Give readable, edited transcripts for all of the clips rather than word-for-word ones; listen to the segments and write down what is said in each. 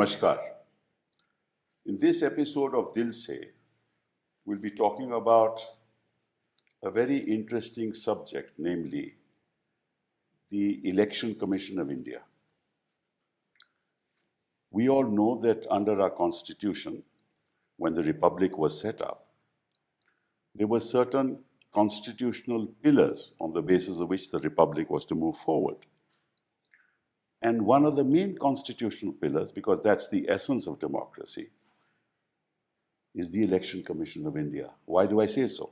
Namaskar. In this episode of Dil Se, we'll be talking about a very interesting subject, namely the Election Commission of India. We all know that under our constitution, when the Republic was set up, there were certain constitutional pillars on the basis of which the Republic was to move forward. And one of the main constitutional pillars, because that's the essence of democracy, is the Election Commission of India. Why do I say so?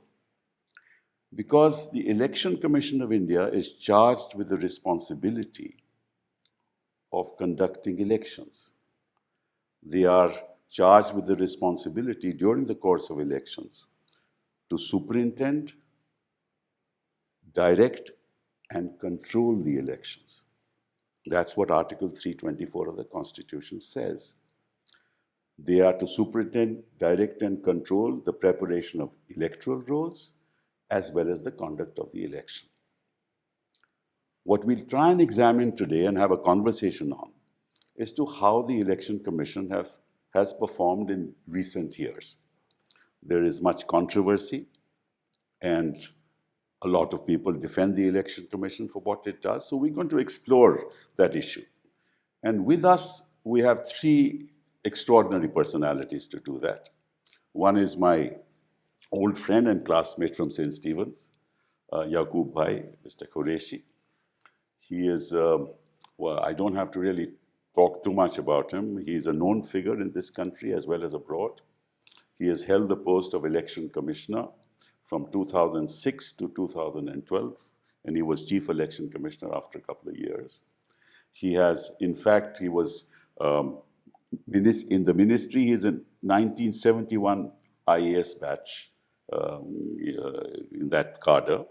Because the Election Commission of India is charged with the responsibility of conducting elections. They are charged with the responsibility during the course of elections to superintend, direct, and control the elections. That's what Article 324 of the Constitution says. They are to superintend, direct, and control the preparation of electoral rolls as well as the conduct of the election. What we'll try and examine today and have a conversation on is to how the Election Commission has performed in recent years. There is much controversy, and a lot of people defend the Election Commission for what it does. So we're going to explore that issue. And with us, we have three extraordinary personalities to do that. One is my old friend and classmate from St. Stephen's, Yaqub Bhai, Mr. Qureshi. He is, well, I don't have to really talk too much about him. He is a known figure in this country as well as abroad. He has held the post of Election Commissioner from 2006 to 2012, and he was Chief Election Commissioner after a couple of years. He has, in fact, he was in the ministry. He is a 1971 IAS batch in that cadre,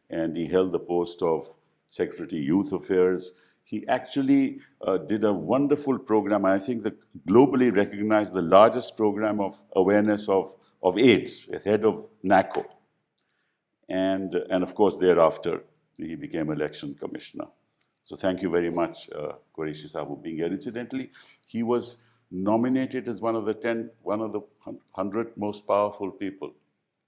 and he held the post of Secretary Youth Affairs. He actually did a wonderful program, I think that globally recognized the largest program of awareness of AIDS, head of NACO. And of course, thereafter, he became Election Commissioner. So thank you very much, Qureshi Saab, for being here. Incidentally, he was nominated as one of the 100 most powerful people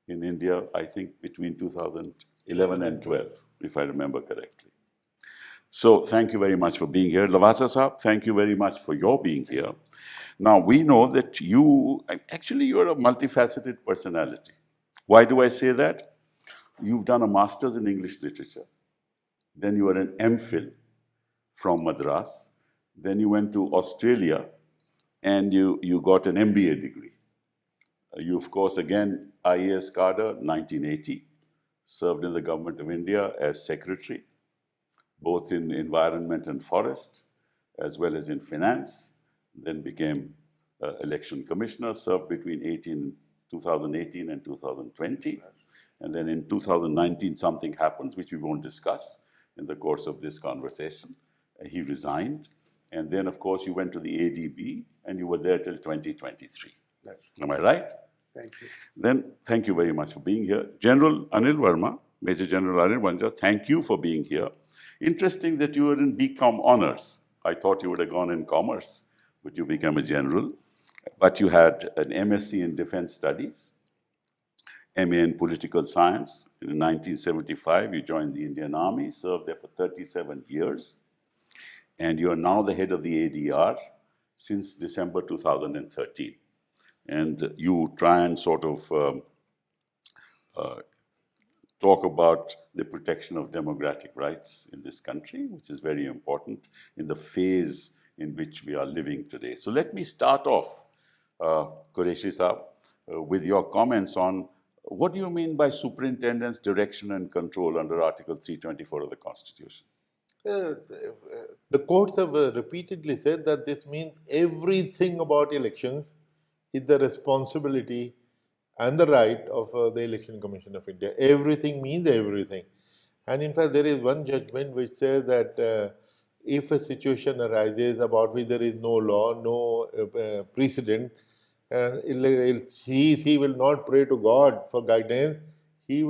in India, I think, between 2011 and 12, if I remember correctly. So thank you very much for being here. Lavasa Saab, thank you very much for your being here. Now, we know that you're a multifaceted personality. Why do I say that? You've done a master's in English literature. Then you were an MPhil from Madras. Then you went to Australia and you got an MBA degree. You, of course, again, IAS cadre, 1980, served in the government of India as secretary, both in environment and forest, as well as in finance, then became election commissioner, served between 2018 and 2020. And then in 2019, something happens, which we won't discuss in the course of this conversation. He resigned. And then, of course, you went to the ADB, and you were there till 2023. Yes. Am I right? Thank you. Then, thank you very much for being here. General Anil Verma, Major General Anil Verma, thank you for being here. Interesting that you were in BCom honors. I thought you would have gone in commerce, but you became a general. But you had an MSc in Defense Studies, MA in Political Science. In 1975, you joined the Indian Army, served there for 37 years. And you are now the head of the ADR since December 2013. And you try and sort of talk about the protection of democratic rights in this country, which is very important in the phase in which we are living today. So let me start off, Qureshi Saab, with your comments on what do you mean by superintendence, direction, and control under Article 324 of the Constitution? The courts have repeatedly said that this means everything about elections is the responsibility and the right of the Election Commission of India. Everything means everything. And in fact, there is one judgment which says that if a situation arises about which there is no law, no precedent, he will not pray to God for guidance. He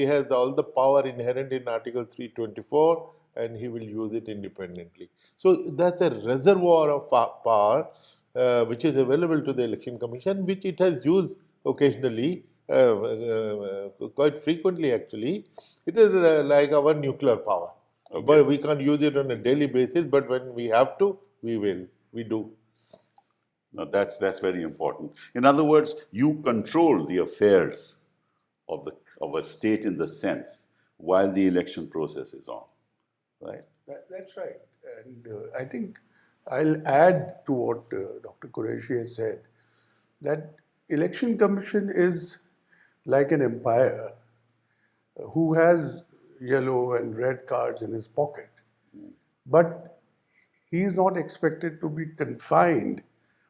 has all the power inherent in Article 324, and he will use it independently. So that's a reservoir of power which is available to the Election Commission, which it has used occasionally, quite frequently actually. It is like our nuclear power. Okay. But we can't use it on a daily basis, but when we have to, we will. We do. Now that's very important. In other words, you control the affairs of a state in the sense while the election process is on, right? That's right. And I think I'll add to what Dr. Qureshi has said, that election commission is like an umpire who has yellow and red cards in his pocket. But he is not expected to be confined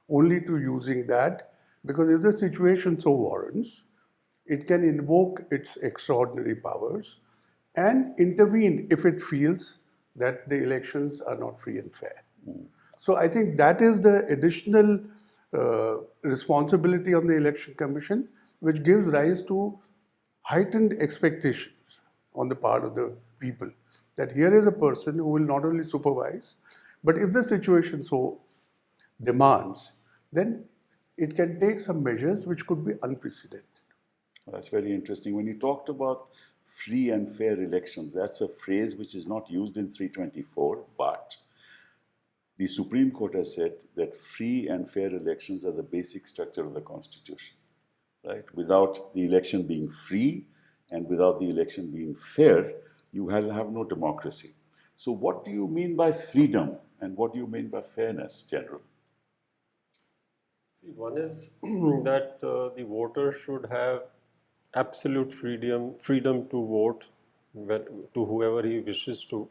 only to using that, because if the situation so warrants, it can invoke its extraordinary powers and intervene if it feels that the elections are not free and fair. So I think that is the additional responsibility on the Election Commission, which gives rise to heightened expectations on the part of the people, that here is a person who will not only supervise, but if the situation so demands, then it can take some measures which could be unprecedented. That's very interesting. When you talked about free and fair elections, that's a phrase which is not used in 324, but the Supreme Court has said that free and fair elections are the basic structure of the Constitution, right? Without the election being free and without the election being fair, you will have no democracy. So what do you mean by freedom and what do you mean by fairness, General? See, one is that the voter should have absolute freedom to vote to whoever he wishes to,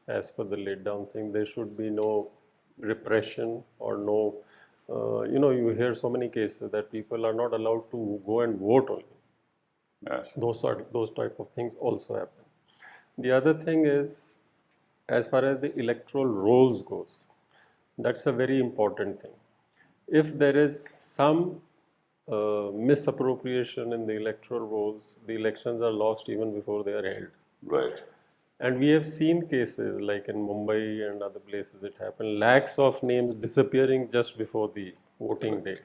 as per the laid down thing. There should be no repression or no, you hear so many cases that people are not allowed to go and vote only. Yes. Those type of things also happen. The other thing is, as far as the electoral rolls goes, that's a very important thing. If there is some misappropriation in the electoral rolls, the elections are lost even before they are held. Right. And we have seen cases like in Mumbai and other places it happened, lakhs of names disappearing just before the voting day.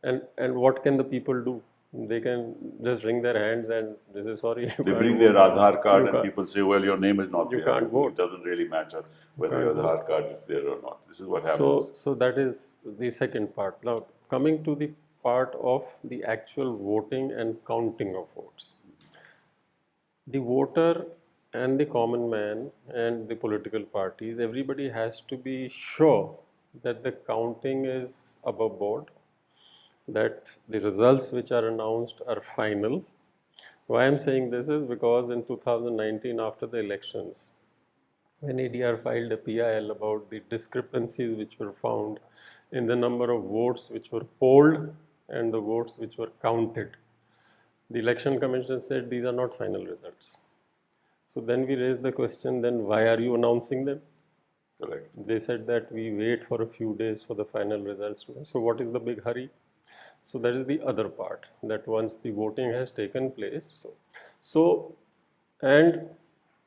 And what can the people do? They can just wring their hands and they say, sorry. They bring their Aadhaar card and people say, well, your name is not there. You can't vote. It doesn't really matter whether your Aadhaar card is there or not. This is what happens. So that is the second part. Now, coming to the part of the actual voting and counting of votes. The voter and the common man and the political parties, everybody has to be sure that the counting is above board, that the results which are announced are final. Why I'm saying this is because in 2019, after the elections, when ADR filed a PIL about the discrepancies which were found in the number of votes which were polled and the votes which were counted, the Election Commission said these are not final results. So then we raised the question, then why are you announcing them? Correct. They said that we wait for a few days for the final results. So what is the big hurry? So that is the other part, that once the voting has taken place. And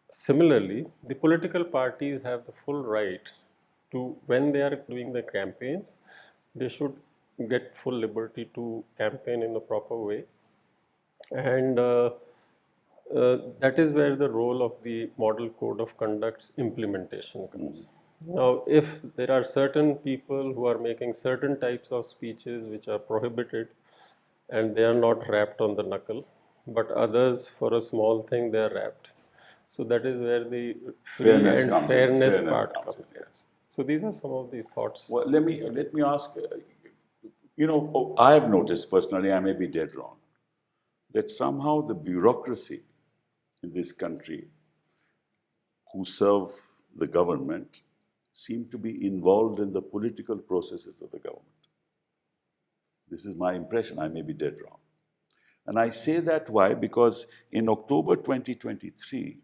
similarly, the political parties have the full right to, when they are doing the campaigns, they should get full liberty to campaign in a proper way. And that is where the role of the Model Code of Conduct's implementation comes. Now, if there are certain people who are making certain types of speeches which are prohibited and they are not rapped on the knuckle, but others, for a small thing, they are rapped. So that is where the fairness part comes in. Yes. So these are some of these thoughts. Well, let me ask, I have noticed personally, I may be dead wrong, that somehow the bureaucracy in this country who serve the government seem to be involved in the political processes of the government. This is my impression. I may be dead wrong. And I say that why? Because in October 2023,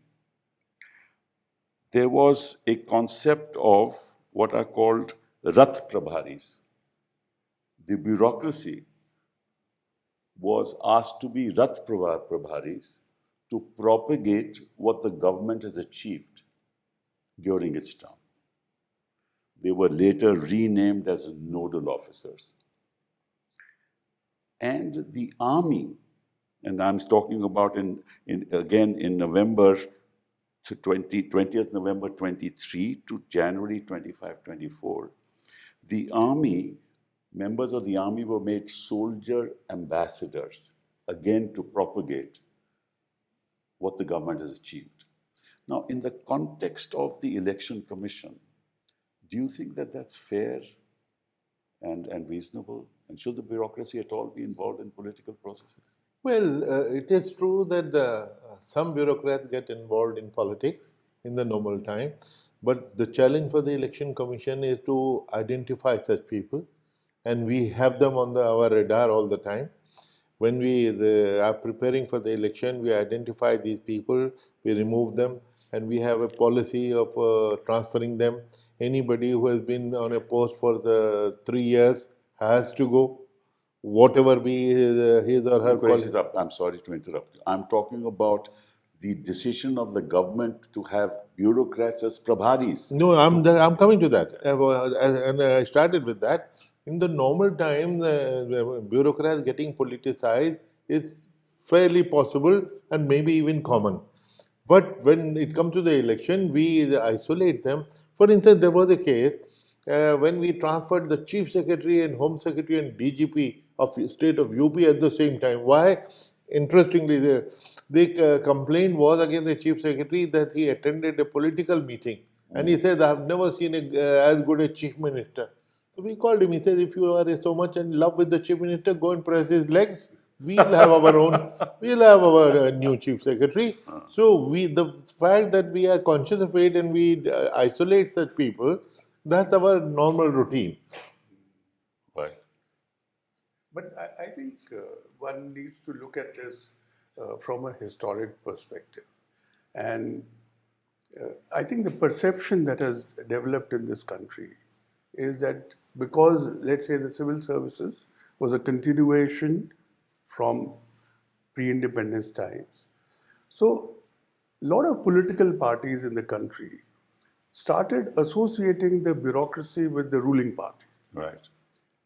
there was a concept of what are called Rath Prabharis. The bureaucracy was asked to be Rath Prabharis to propagate what the government has achieved during its term. They were later renamed as nodal officers. And the army, and I'm talking about again in November to 20th November 23 to January 25, 24, the army, members of the army were made soldier ambassadors, again to propagate what the government has achieved. Now, in the context of the Election Commission, do you think that that's fair and reasonable? And should the bureaucracy at all be involved in political processes? Well, it is true that some bureaucrats get involved in politics in the normal time, but the challenge for the Election Commission is to identify such people, and we have them on our radar all the time. When we are preparing for the election, we identify these people, we remove them, and we have a policy of transferring them. Anybody who has been on a post for the 3 years has to go, whatever be his or her quality. I'm sorry to interrupt you. I'm talking about the decision of the government to have bureaucrats as prabharis. No, I'm coming to that. And I started with that. In the normal time, the bureaucrats getting politicized is fairly possible and maybe even common. But when it comes to the election, we isolate them. For instance, there was a case when we transferred the Chief Secretary and Home Secretary and DGP of state of UP at the same time. Why? Interestingly, the complaint was against the Chief Secretary that he attended a political meeting. And he said, I have never seen as good a Chief Minister. So we called him. He said, if you are so much in love with the Chief Minister, go and press his legs. We'll have our own, we'll have our new Chief Secretary. So the fact that we are conscious of it and we isolate such people, that's our normal routine. Right. But I think one needs to look at this from a historic perspective. And I think the perception that has developed in this country is that because, let's say, the civil services was a continuation from pre-independence times. So a lot of political parties in the country started associating the bureaucracy with the ruling party. Right.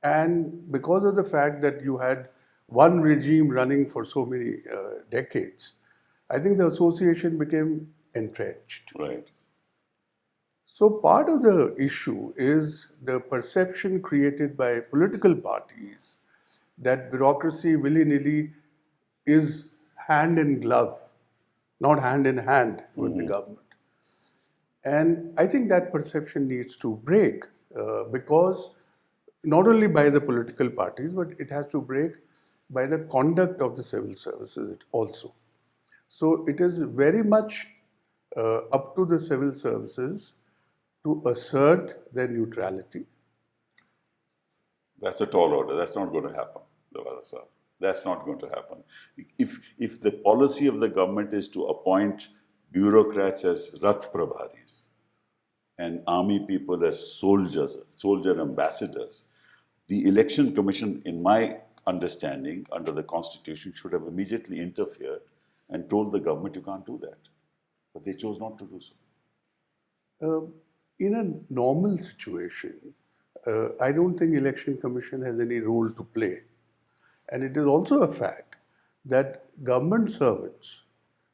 And because of the fact that you had one regime running for so many decades, I think the association became entrenched. Right. So part of the issue is the perception created by political parties that bureaucracy willy-nilly is hand in glove, not hand in hand with the government. And I think that perception needs to break because not only by the political parties, but it has to break by the conduct of the civil services also. So it is very much up to the civil services to assert their neutrality. That's a tall order. That's not going to happen, Lavasa sir. That's not going to happen. If the policy of the government is to appoint bureaucrats as Rath Prabharis and army people as soldier ambassadors, the Election Commission, in my understanding, under the Constitution, should have immediately interfered and told the government you can't do that. But they chose not to do so. In a normal situation, I don't think Election Commission has any role to play. And it is also a fact that government servants,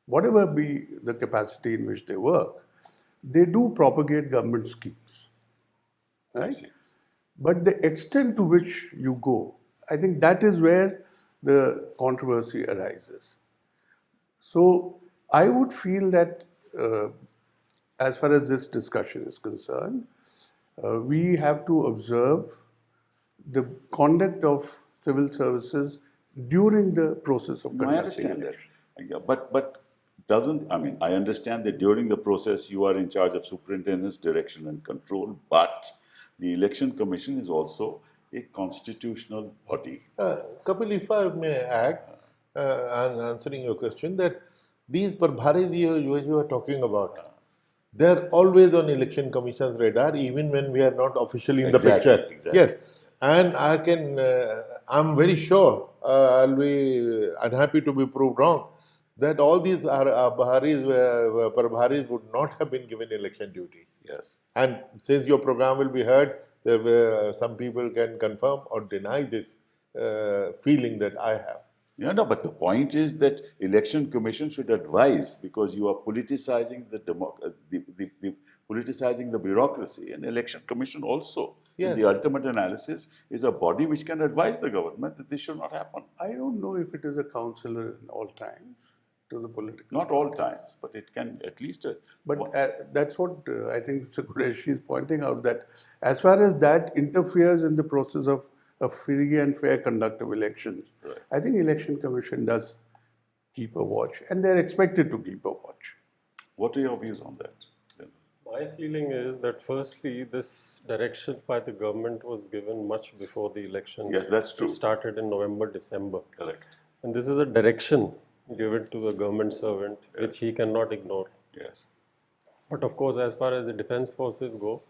whatever be the capacity in which they work, they do propagate government schemes. Right? But the extent to which you go, I think that is where the controversy arises. So I would feel that as far as this discussion is concerned, we have to observe the conduct of civil services during the process of conducting I understand election. that. Yeah, but I understand that during the process you are in charge of superintendence, direction and control, but the Election Commission is also a constitutional body. Kapil, if I may add, answering your question, that these Prabharis you are talking about, they're always on Election Commission's radar, even when we are not officially in the picture. Exactly. Yes, and I'm very sure, I'll be unhappy to be proved wrong, that all these Prabharis would not have been given election duty. Yes. And since your program will be heard, some people can confirm or deny this feeling that I have. Yeah, no, but the point is that election commission should advise, because you are politicizing politicizing the bureaucracy, and election commission also, Yeah. in the ultimate analysis, is a body which can advise the government that this should not happen. I don't know if it is a counselor in all times to the political. Not all parties. times, but it can at least. But that's what I think Mr. Qureshi is pointing out, that as far as that interferes in the process of a free and fair conduct of elections, Right. I think Election Commission does keep a watch, and they're expected to keep a watch. What are your views on that? My feeling is that firstly, this direction by the government was given much before the elections. Yes, that's true. Started in November, December. Correct. And this is a direction given to the government servant, which he cannot ignore. Yes. But of course, as far as the defense forces go,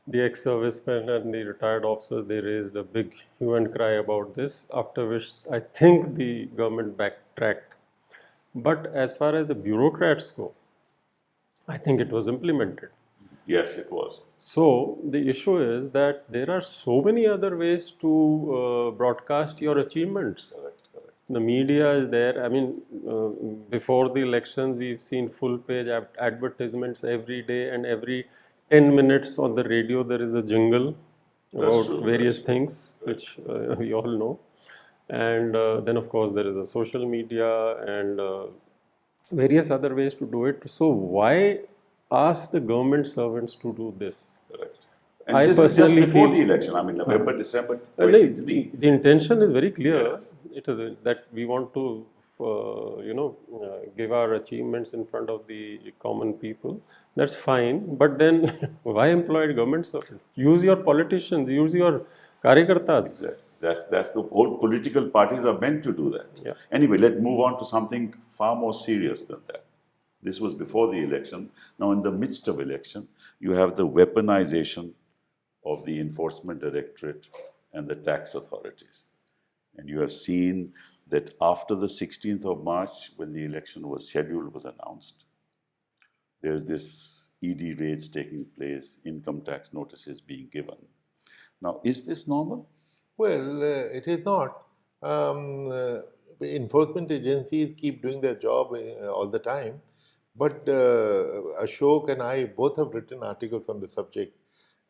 the ex-servicemen and the retired officers, they raised a big hue and cry about this, after which I think the government backtracked. But as far as the bureaucrats go, I think it was implemented. Yes, it was. So the issue is that there are so many other ways to broadcast your achievements. Correct. Correct. The media is there. I mean, before the elections, we've seen full page advertisements every day, and every 10 minutes on the radio there is a jingle about true. various things, which we all know. And then, of course, there is a social media and various other ways to do it. So why ask the government servants to do this? Correct. And I this is just personally before feel- the election. I mean, November, December The 23. intention is very clear. Yes. It is that we want to, give our achievements in front of the common people. That's fine. But then, why employ government servants? Use your politicians. Use your karyakartas. That's the whole political parties are meant to do that. Yeah. Anyway, let's move on to something far more serious than that. This was before the election. Now, in the midst of election, you have the weaponization of the enforcement directorate and the tax authorities. And you have seen that after the 16th of March, when the election was scheduled, was announced, there's this ED raids taking place, income tax notices being given. Now, is this normal? Well, it is not. Enforcement agencies keep doing their job all the time. But Ashok and I both have written articles on the subject,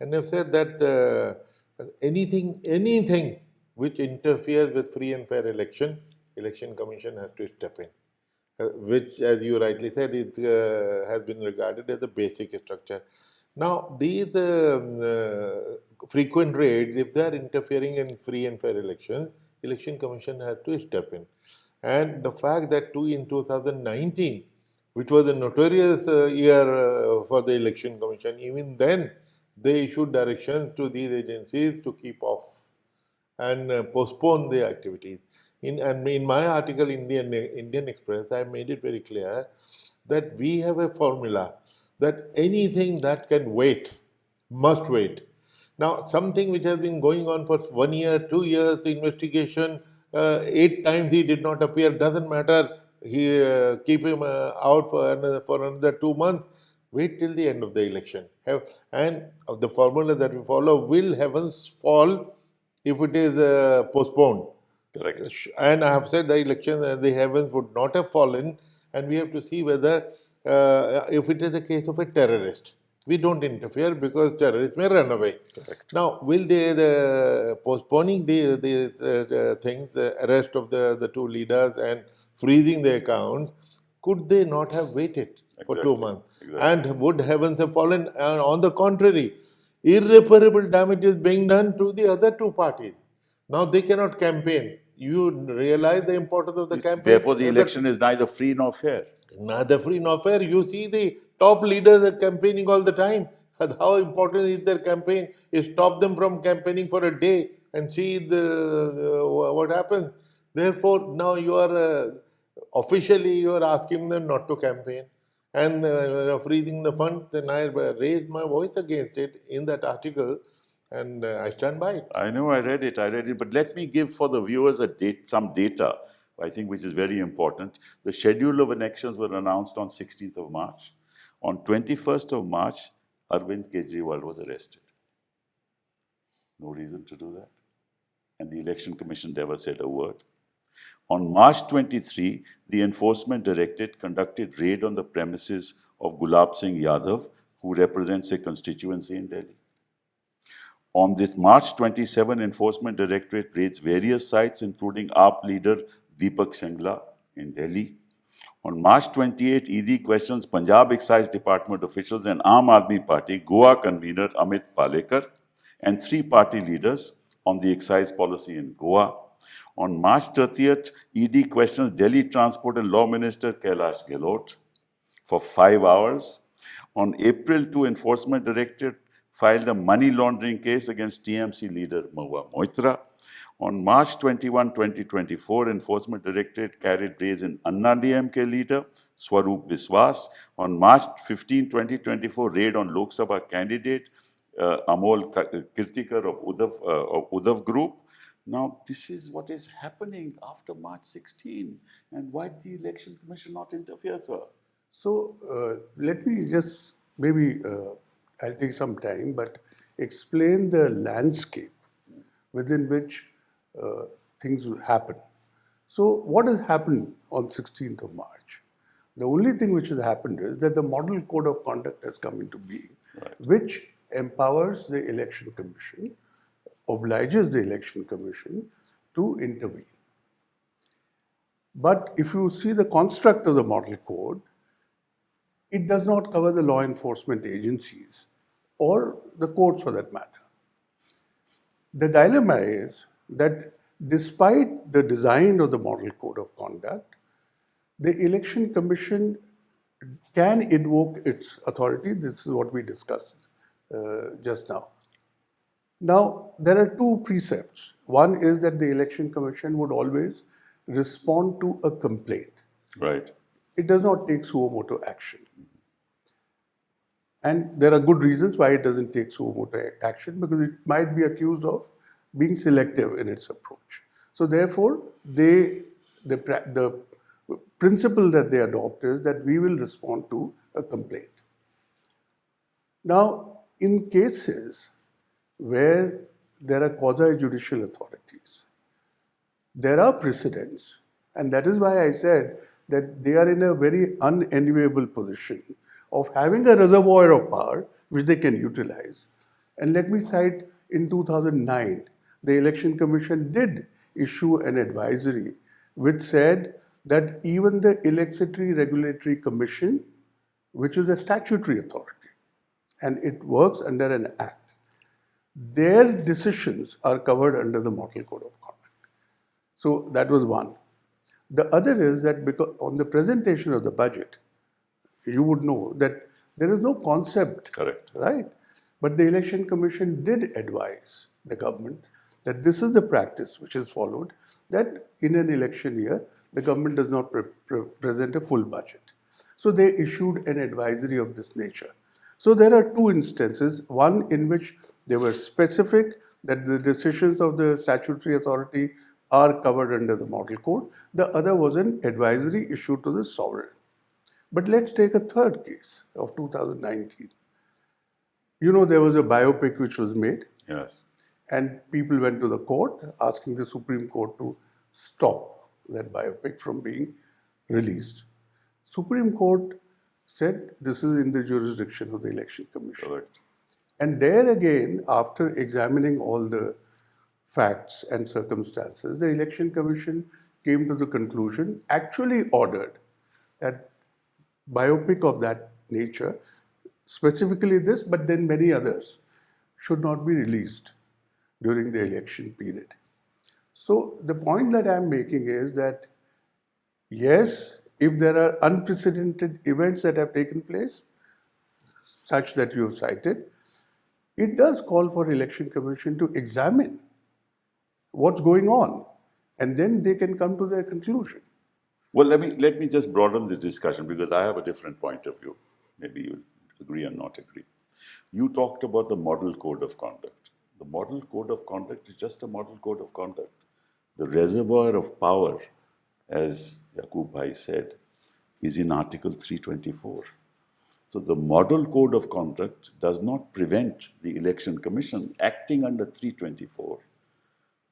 and have said that anything which interferes with free and fair election commission has to step in. Which, as you rightly said, it has been regarded as a basic structure. Now, these frequent raids, if they are interfering in free and fair elections, election commission has to step in. And the fact that in 2019, which was a notorious year for the election commission, even then they issued directions to these agencies to keep off and postpone their activities. In my article in the Indian Express, I made it very clear that we have a formula that anything that can wait must wait. Now, something which has been going on for 1 year, 2 years, the investigation, 8 times he did not appear, doesn't matter. He keep him out for another 2 months. Wait till the end of the election. And the formula that we follow, will heavens fall if it is postponed. Correct. And I have said the election, the heavens would not have fallen, and we have to see whether if it is a case of a terrorist, we don't interfere because terrorists may run away. Correct. Now, will they postponing the things, the arrest of the two leaders and freezing the accounts, could they not have waited for 2 months? Exactly. And would heavens have fallen? And on the contrary, irreparable damage is being done to the other two parties. Now they cannot campaign. You realize the importance of the campaign. Therefore, the election is neither free nor fair. Neither free nor fair. You see the top leaders are campaigning all the time. How important is their campaign? You stop them from campaigning for a day and see what happens. Therefore, now you are officially you are asking them not to campaign and freezing the funds. Then I raised my voice against it in that article, and I stand by it. I know, I read it, but let me give for the viewers some data I think which is very important. The schedule of elections were announced on 16th of March. On 21st of March, Arvind Kejriwal was arrested. No reason to do that. And the Election Commission never said a word. On March 23, the Enforcement Directorate conducted raid on the premises of Gulab Singh Yadav, who represents a constituency in Delhi. On this March 27, Enforcement Directorate raids various sites, including AAP leader Deepak Singla in Delhi. On March 28, ED questions Punjab Excise Department officials and Aam Aadmi Party Goa convener Amit Palekar and 3 party leaders on the excise policy in Goa. On March 30th, ED questions Delhi Transport and Law Minister Kailash Gehlot for 5 hours. On April 2, Enforcement Directorate filed a money laundering case against TMC leader Mahua Moitra. On March 21, 2024, Enforcement Directorate carried raids in Anna DMK leader Swaroop Biswas. On March 15, 2024, raid on Lok Sabha candidate Amol Kirtikar of Uddhav Group. Now, this is what is happening after March 16. And why did the Election Commission not interfere, sir? So let me just maybe I'll take some time, but explain the landscape within which things happen. So what has happened on 16th of March? The only thing which has happened is that the Model Code of Conduct has come into being, which empowers the Election Commission, obliges the Election Commission to intervene. But if you see the construct of the Model Code, it does not cover the law enforcement agencies or the courts for that matter. The dilemma is that despite the design of the Model Code of Conduct, the Election Commission can invoke its authority. This is what we discussed just now. Now, there are 2 precepts. One is that the Election Commission would always respond to a complaint. Right. It does not take suo motu action. And there are good reasons why it doesn't take suo motu action, because it might be accused of being selective in its approach. So therefore, the principle that they adopt is that we will respond to a complaint. Now, in cases where there are quasi-judicial authorities, there are precedents, and that is why I said that they are in a very unenviable position of having a reservoir of power which they can utilize. And let me cite, in 2009, the Election Commission did issue an advisory which said that even the Electricity Regulatory Commission, which is a statutory authority, and it works under an act, their decisions are covered under the Model Code of Conduct. So that was one. The other is that because on the presentation of the budget, you would know that there is no concept. Correct. Right? But the Election Commission did advise the government that this is the practice which is followed, that in an election year, the government does not present a full budget. So they issued an advisory of this nature. So there are 2 instances, one in which they were specific that the decisions of the statutory authority are covered under the Model Code. The other was an advisory issued to the sovereign. But let's take a third case of 2019. You know, there was a biopic which was made. Yes. And people went to the court asking the Supreme Court to stop that biopic from being released. Supreme Court said this is in the jurisdiction of the Election Commission. Correct. And there again, after examining all the facts and circumstances, the Election Commission came to the conclusion, actually ordered that biopic of that nature, specifically this, but then many others, should not be released during the election period. So the point that I'm making is that, yes, if there are unprecedented events that have taken place, such that you have cited, it does call for Election Commission to examine what's going on, and then they can come to their conclusion. Well, let me just broaden this discussion, because I have a different point of view. Maybe you agree or not agree. You talked about the Model Code of Conduct. The Model Code of Conduct is just a Model Code of Conduct. The reservoir of power as Yaqub Bhai said, is in Article 324. So the Model Code of Conduct does not prevent the Election Commission acting under 324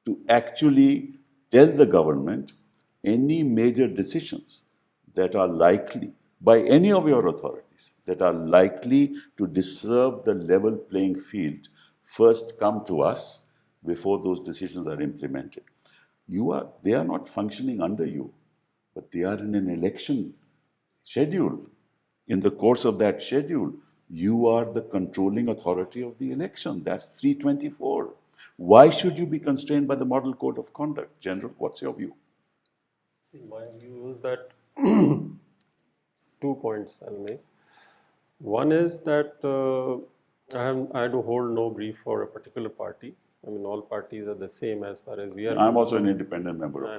to actually tell the government any major decisions that are likely, by any of your authorities, that are likely to disturb the level playing field, first come to us before those decisions are implemented. They are not functioning under you, but they are in an election schedule. In the course of that schedule, you are the controlling authority of the election. That's 324. Why should you be constrained by the Model Code of Conduct? General, what's your view? See, my view is that 2 points I'll make. One is that I do hold no brief for a particular party. I mean, all parties are the same as far as we are I'm also an independent member of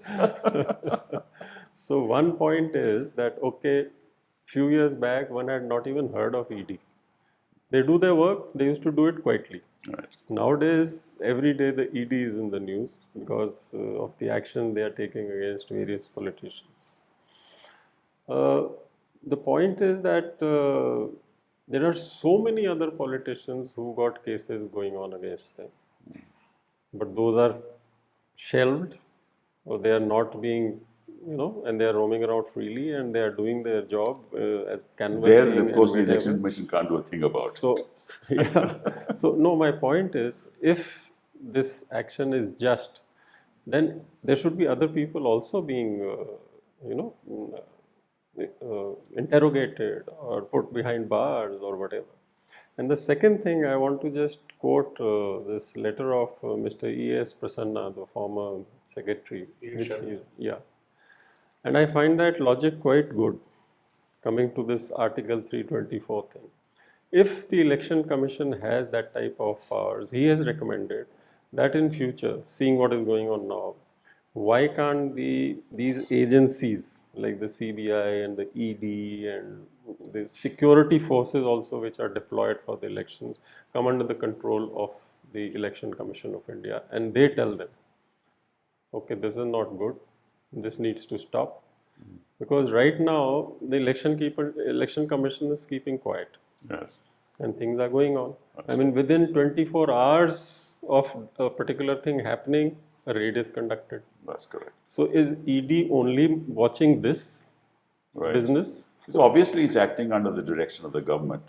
Parliament. So one point is that, okay, few years back, one had not even heard of ED. They do their work, they used to do it quietly. Right. Nowadays, every day the ED is in the news because of the action they are taking against various politicians. The point is that there are so many other politicians who got cases going on against them. But those are shelved, or they are not being, and they are roaming around freely and they are doing their job as canvassing. There, of course, the Election Commission can't do a thing about it. So, no, my point is, if this action is just, then there should be other people also being, interrogated or put behind bars or whatever. And the second thing, I want to just quote this letter of Mr. E.S. Prasanna, the former secretary. And I find that logic quite good, coming to this Article 324 thing. If the Election Commission has that type of powers, he has recommended that in future, seeing what is going on now, why can't these agencies like the CBI and the ED and the security forces also, which are deployed for the elections, come under the control of the Election Commission of India, and they tell them, okay, this is not good, this needs to stop. Because right now, the Election Commission is keeping quiet. Yes. And things are going on. I mean, within 24 hours of a particular thing happening, a raid is conducted. That's correct. So is ED only watching this business? So obviously it's acting under the direction of the government.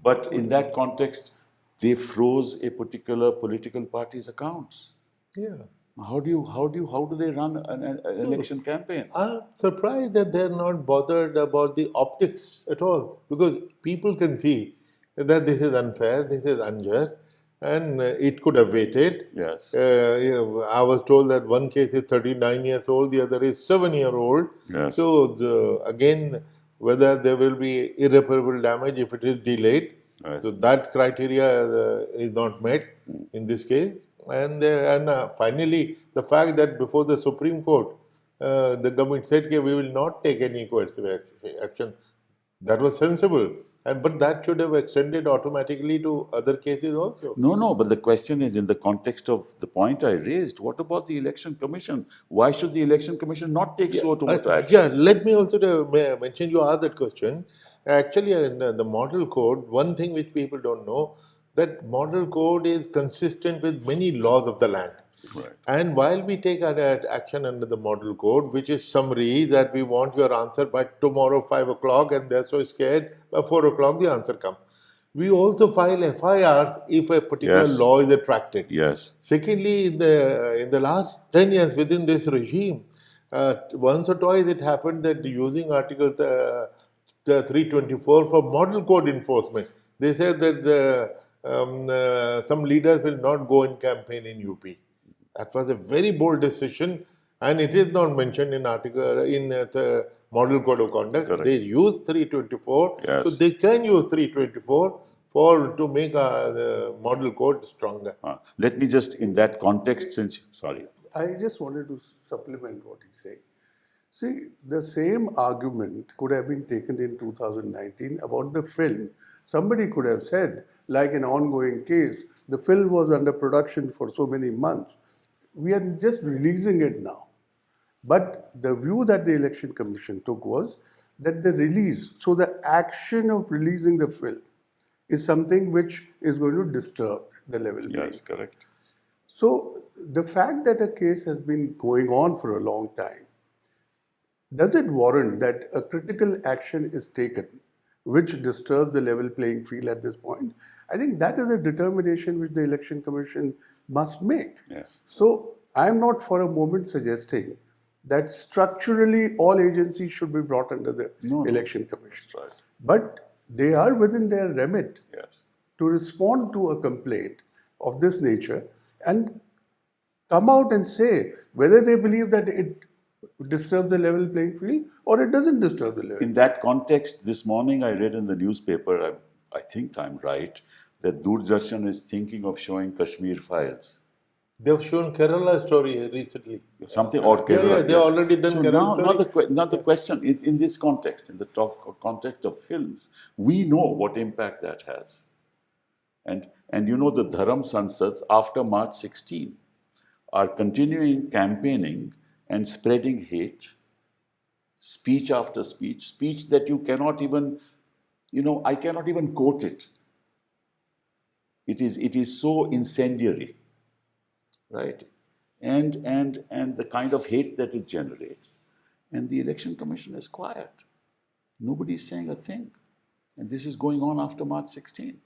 But in that context, they froze a particular political party's accounts. Yeah. How do they run an election campaign? I'm surprised that they're not bothered about the optics at all, because people can see that this is unfair, this is unjust, and it could have waited. Yes. I was told that one case is 39 years old, the other is 7-year-old. Yes. So again, whether there will be irreparable damage if it is delayed. Right. So that criteria is not met in this case. And finally, the fact that before the Supreme Court, the government said, okay, we will not take any coercive action. That was sensible. But that should have extended automatically to other cases also. No, but the question is in the context of the point I raised, what about the Election Commission? Why should the Election Commission not take so much action? Yeah, let me also mention, you asked that question. Actually, in the model code, one thing which people don't know, that model code is consistent with many laws of the land. Right. And while we take our action under the model code, which is summary that we want your answer by tomorrow 5 o'clock, and they're so scared, by 4 o'clock the answer comes. We also file FIRs if a particular law is attracted. Yes. Secondly, in the last 10 years within this regime, once or twice it happened that using Article 324 for model code enforcement, they said that some leaders will not go in campaign in UP. That was a very bold decision, and it is not mentioned in the Model Code of Conduct. Correct. They use 324, yes. So they can use 324 to make the Model Code stronger. Let me just, in that context, I just wanted to supplement what he's saying. See, the same argument could have been taken in 2019 about the film. Somebody could have said, like an ongoing case, the film was under production for so many months. We are just releasing it now. But the view that the Election Commission took was that the release, so the action of releasing the film is something which is going to disturb the level playing. Yes, correct. So the fact that a case has been going on for a long time, does it warrant that a critical action is taken which disturbs the level playing field at this point? I think that is a determination which the Election Commission must make. Yes. So I am not for a moment suggesting that structurally all agencies should be brought under the Election Commission. That's right. But they are within their remit Yes. to respond to a complaint of this nature and come out and say whether they believe that it disturbs the level playing field or it doesn't disturb the level. In that context, this morning I read in the newspaper, I think I'm right, that Doordarshan is thinking of showing Kashmir Files. They've shown Kerala story recently. Something or Kerala. Yeah, they've already done so Kerala story. now the question, in this context, in the context of films, we know what impact that has. And you know the Dharam Sansads after March 16 are continuing campaigning and spreading hate, speech after speech that you cannot even, I cannot even quote it. It is so incendiary, right? And the kind of hate that it generates. And the Election Commission is quiet. Nobody's saying a thing. And this is going on after March 16.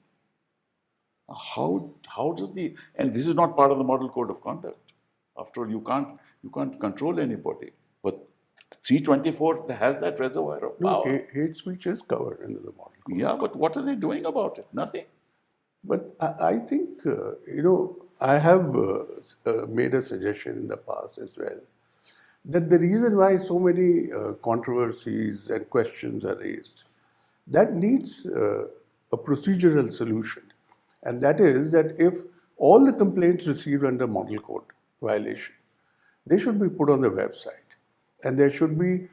How does and this is not part of the Model Code of Conduct. After all, you can't control anybody. But 324 has that reservoir of power. No, hate speech is covered under the Model Code. Yeah, but what are they doing about it? Nothing. But I think, I have made a suggestion in the past as well, that the reason why so many controversies and questions are raised, that needs a procedural solution. And that is that if all the complaints received under Model Code violation, they should be put on the website. And there should be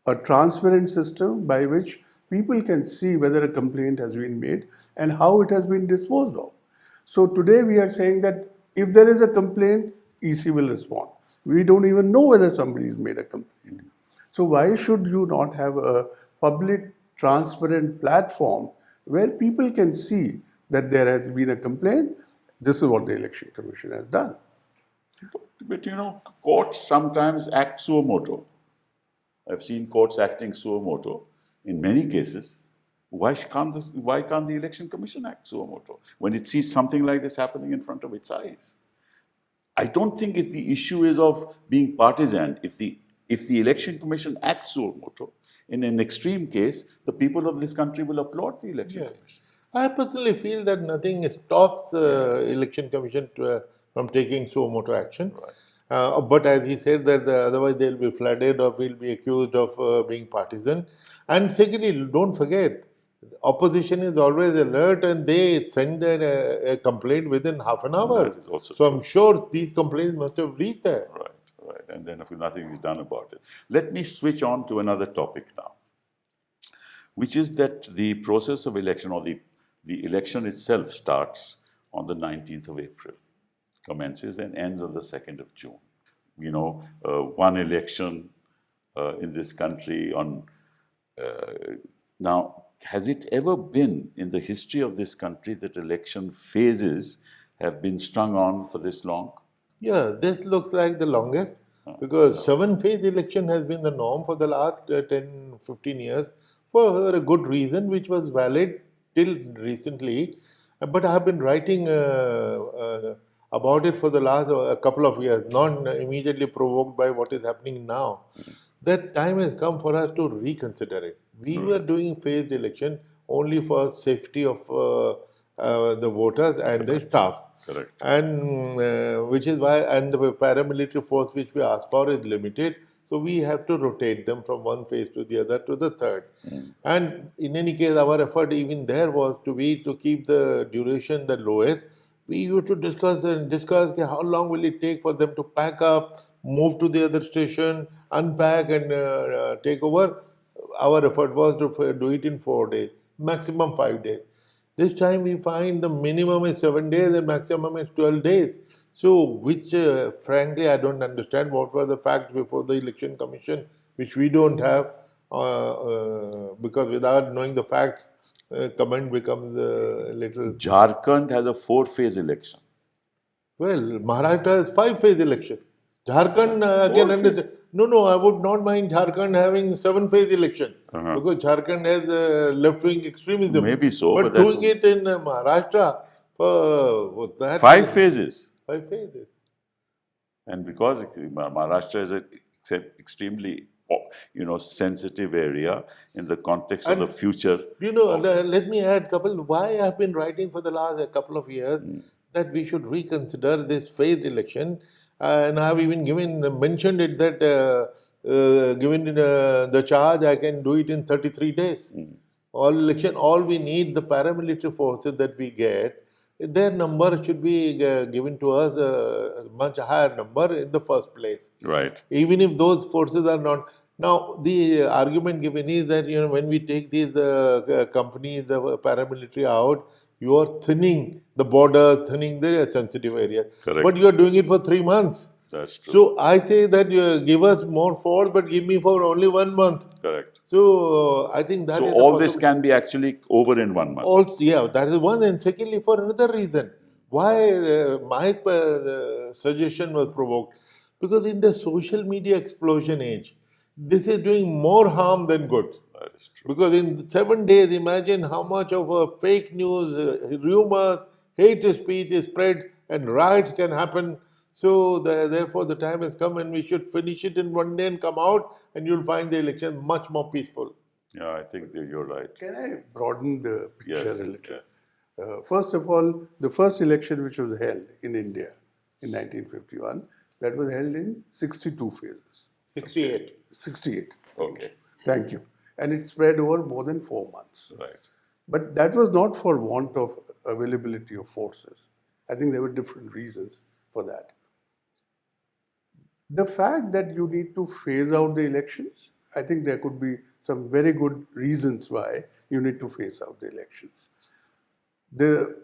a transparent system by which people can see whether a complaint has been made and how it has been disposed of. So today we are saying that if there is a complaint, EC will respond. We don't even know whether somebody has made a complaint. So why should you not have a public, transparent platform where people can see that there has been a complaint? This is what the Election Commission has done. But courts sometimes act suo motu. I've seen courts acting suo motu in many cases. Why can't the Election Commission act suo motu when it sees something like this happening in front of its eyes? I don't think if the issue is of being partisan. If the Election Commission acts suo motu, in an extreme case, the people of this country will applaud the Election Commission. I personally feel that nothing stops the Election Commission from taking suo motu action. Right. But as he said, that otherwise they'll be flooded or will be accused of being partisan. And secondly, don't forget, opposition is always alert and they send a complaint within half an hour. That is also so true. I'm sure these complaints must have reached there. Right. And then if nothing is done about it. Let me switch on to another topic now, which is that the process of election or the election itself starts on the 19th of April, commences and ends on the 2nd of June. One election in this country on... Now, has it ever been in the history of this country that election phases have been strung on for this long? Yeah, this looks like the longest because 7-phase election has been the norm for the last 10, 15 years for a good reason, which was valid till recently. But I have been writing about it for the last a couple of years, not immediately provoked by what is happening now. That time has come for us to reconsider it. We were doing phased election only for safety of the voters and the staff. Correct. And which is why, and the paramilitary force which we ask for is limited. So we have to rotate them from one phase to the other to the third. And in any case, our effort even there was to keep the duration the lowest. We used to discuss how long will it take for them to pack up, move to the other station, unpack and take over. Our effort was to do it in 4 days, maximum 5 days. This time we find the minimum is 7 days and maximum is 12 days. So, which frankly I don't understand. What were the facts before the election commission, which we don't have, because without knowing the facts, comment becomes a little. Jharkhand has a 4-phase election. Well, Maharashtra has 5-phase election. Jharkhand can understand. No, I would not mind Jharkhand having 7-phase election because Jharkhand has left-wing extremism. Maybe so, but but that's doing it in Maharashtra for that 5 phases. 5 phases. And because Maharashtra is an extremely sensitive area in the context of the future. Let me add, Kapil, why I've been writing for the last couple of years that we should reconsider this phased election, and I've even mentioned it that given the charge, I can do it in 33 days. All we need, the paramilitary forces that we get, their number should be given to us a much higher number in the first place. Right. Even if those forces are not. Now, the argument given is that when we take these companies, the paramilitary out, you are thinning the borders, thinning the sensitive areas. Correct. But you are doing it for 3 months. That's true. So I say that you give us more force, but give me for only 1 month. Correct. So I think that so is all this can be actually over in 1 month. Also, yeah, that is one. And secondly, for another reason, why my suggestion was provoked, because in the social media explosion age, this is doing more harm than good. That is true. Because in 7 days, imagine how much of fake news, rumors, hate speech is spread, and riots can happen. So therefore, the time has come, and we should finish it in 1 day and come out, and you'll find the election much more peaceful. Yeah, I think that you're right. Can I broaden the picture Yes, a little? yes. First of all, the first election which was held in India in 1951, that was held in 62 phases. 68. 68. Okay. Thank you. And it spread over more than 4 months. Right. But that was not for want of availability of forces. I think there were different reasons for that. The fact that you need to phase out the elections, I think there could be some very good reasons why you need to phase out the elections. The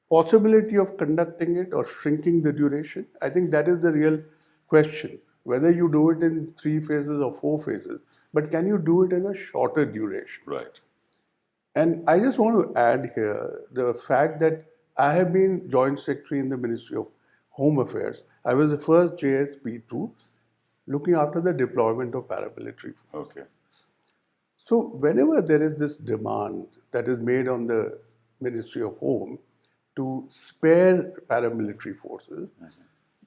possibility of conducting it or shrinking the duration, I think that is the real question. Whether you do it in 3 phases or 4 phases, but can you do it in a shorter duration? Right. And I just want to add here the fact that I have been Joint Secretary in the Ministry of Home Affairs. I was the first JSP2 looking after the deployment of paramilitary forces. Okay. So whenever there is this demand that is made on the Ministry of Home to spare paramilitary forces,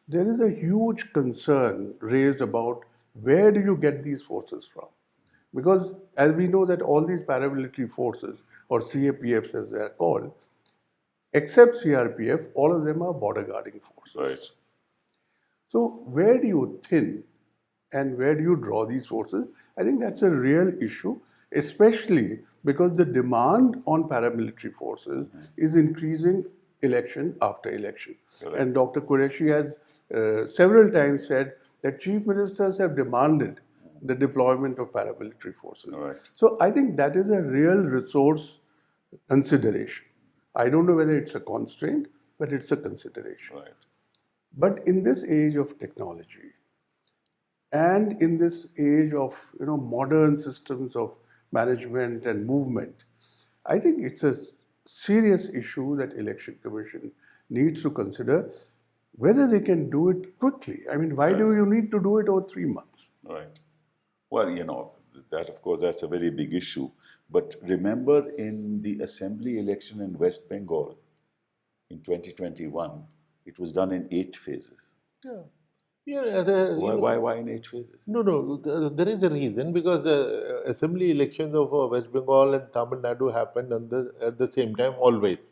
there is a huge concern raised about where do you get these forces from? Because as we know that all these paramilitary forces, or CAPFs as they are called, except CRPF, all of them are border guarding forces. Right. So where do you thin and where do you draw these forces? I think that's a real issue, especially because the demand on paramilitary forces is increasing election after election. Correct. And Dr. Qureshi has several times said that chief ministers have demanded the deployment of paramilitary forces. Right. So I think that is a real resource consideration. I don't know whether it's a constraint, but it's a consideration. Right. But in this age of technology and in this age of modern systems of management and movement, I think it's a serious issue that Election Commission needs to consider whether they can do it quickly. I mean, why do you need to do it over 3 months? Right. Well, that of course, that's a very big issue. But remember in the assembly election in West Bengal in 2021, it was done in 8 phases. Yeah. Why in 8 phases? No, there is a reason, because the assembly elections of West Bengal and Tamil Nadu happened at the same time always.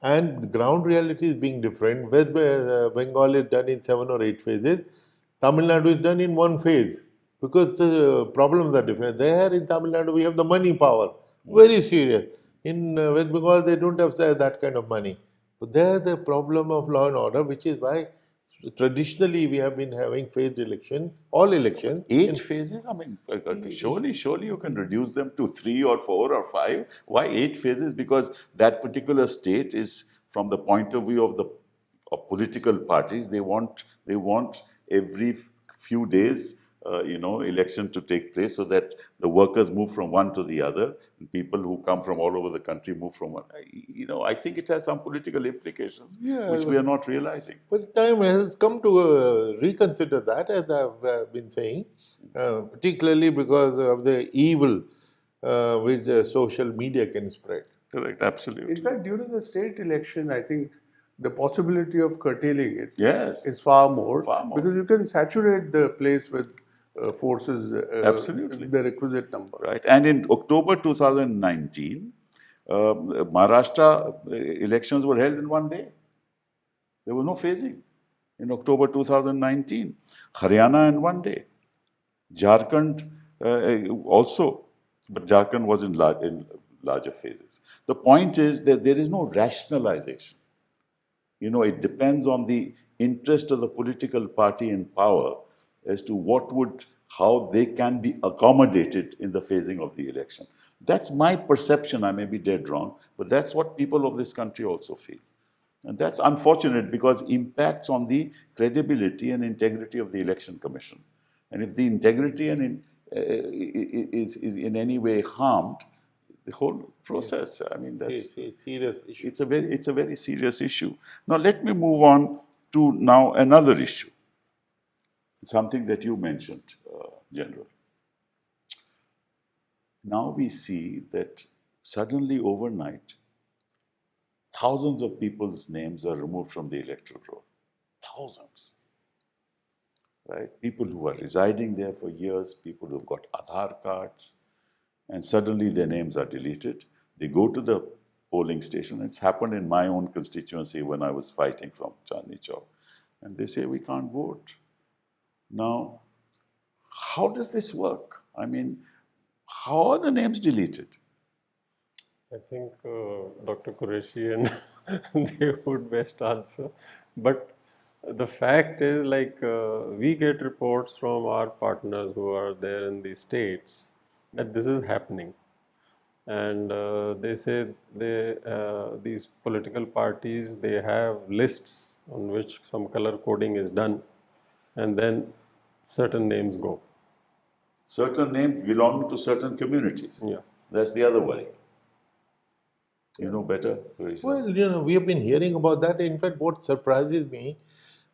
And the ground reality is being different. West Bengal is done in 7 or 8 phases. Tamil Nadu is done in 1 phase, because the problems are different. There in Tamil Nadu, we have the money power, very serious. In West Bengal, they don't have that kind of money. But there, the problem of law and order, which is why traditionally we have been having phased elections, all elections. 8 phases? I mean, surely you can reduce them to 3 or 4 or 5. Why 8 phases? Because that particular state is, from the point of view of political parties. They want every few days, election to take place so that the workers move from one to the other, and people who come from all over the country move from one. I think it has some political implications, which we are not realizing. But time has come to reconsider that, as I've been saying, particularly because of the evil which social media can spread. Correct, absolutely. In fact, during a state election, I think the possibility of curtailing it Yes. is far more, Far more. because you can saturate the place with forces, Absolutely. the requisite number. Right. And in October 2019, Maharashtra elections were held in one day. There was no phasing in October 2019. Haryana in one day. Jharkhand also, but Jharkhand was in larger phases. The point is that there is no rationalization. It depends on the interest of the political party in power as to how they can be accommodated in the phasing of the election. That's my perception. I may be dead wrong, but that's what people of this country also feel. And that's unfortunate because impacts on the credibility and integrity of the Election Commission. And if the integrity is in any way harmed, the whole process, I mean, that's a serious issue. It's a very serious issue. Now, let me move on to now another issue. Something that you mentioned, General. Now we see that suddenly overnight, thousands of people's names are removed from the electoral roll. Thousands. Right? People who are residing there for years, people who've got Aadhaar cards, and suddenly their names are deleted. They go to the polling station. It's happened in my own constituency when I was fighting from Chandni Chowk. And they say, we can't vote. Now, how does this work? I mean, how are the names deleted? I think Dr. Qureshi and they would best answer. But the fact is, we get reports from our partners who are there in the states that this is happening. And they say these political parties, they have lists on which some color coding is done, and then certain names go. Certain names belonging to certain communities. Yeah. That's the other worry. You know better, Qureshi. Well, we have been hearing about that. In fact, what surprises me,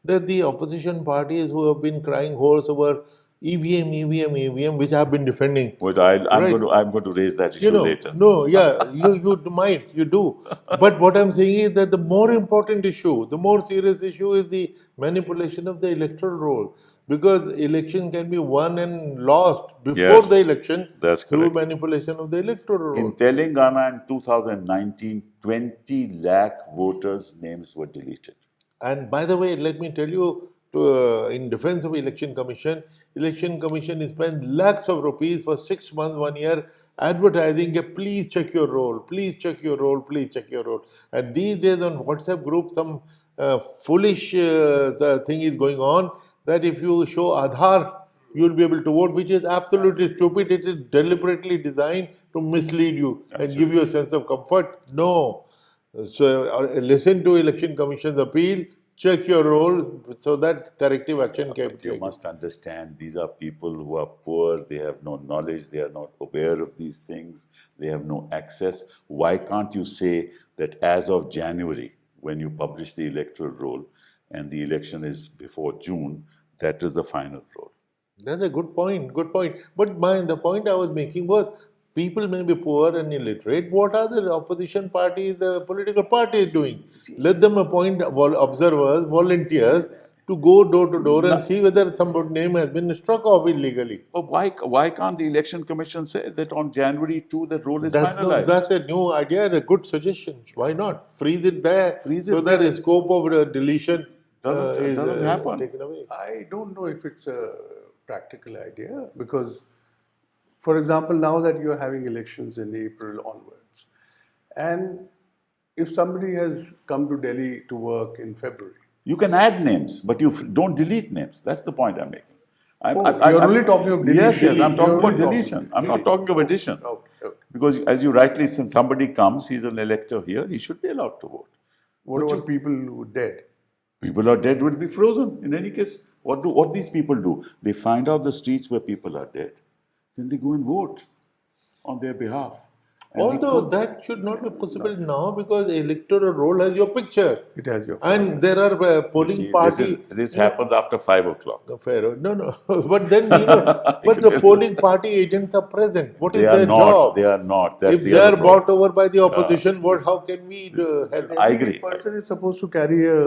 that the opposition parties who have been crying horse over EVM, which I have been defending. But I'm going to raise that issue later. No, yeah, you do. But what I'm saying is that the more important issue, the more serious issue is the manipulation of the electoral roll. Because election can be won and lost before the election through manipulation of the electoral roll. In Telangana in 2019, 20 lakh voters' names were deleted. And by the way, let me tell you, in defense of Election Commission is spent lakhs of rupees for 6 months, 1 year, advertising, please check your roll, please check your roll, please check your roll. And these days on WhatsApp group, some foolish thing is going on, that if you show Aadhaar, you will be able to vote, which is absolutely stupid. It is deliberately designed to mislead you and give you a sense of comfort. No. So listen to Election Commission's appeal, check your roll so that corrective action can be taken. You must understand, these are people who are poor, they have no knowledge, they are not aware of these things, they have no access. Why can't you say that as of January, when you publish the electoral roll and the election is before June, that is the final roll? That's a good point, But the point I was making was, people may be poor and illiterate. What are the opposition parties, the political parties doing? Let them appoint observers, volunteers to go door to door and see whether somebody's name has been struck off illegally. But why can't the Election Commission say that on January 2 the roll is finalized? That's a new idea, a good suggestion. Why not? Freeze it there so that the scope of deletion doesn't happen. Taken away. I don't know if it's a practical idea, because, for example, now that you're having elections in April onwards, and if somebody has come to Delhi to work in February, you can add names, but you don't delete names. That's the point I'm making. You're only talking of deletion. Yes, I'm talking about deletion. I'm not talking of addition. Okay. Because as you rightly said, somebody comes, he's an elector here, he should be allowed to vote. What about people who are dead? People are dead will be frozen. In any case, what these people do? They find out the streets where people are dead, then they go and vote on their behalf. And they Although could- that should not be possible now because the electoral roll has your picture. It has your And there are polling See, party. this happens after 5 o'clock. Fair. No, no. But then, but the polling party agents are present. What is They are their not. job? They are not. That's If the they other are problem. bought over by the opposition, how can we help? I agree. Every person is supposed to carry a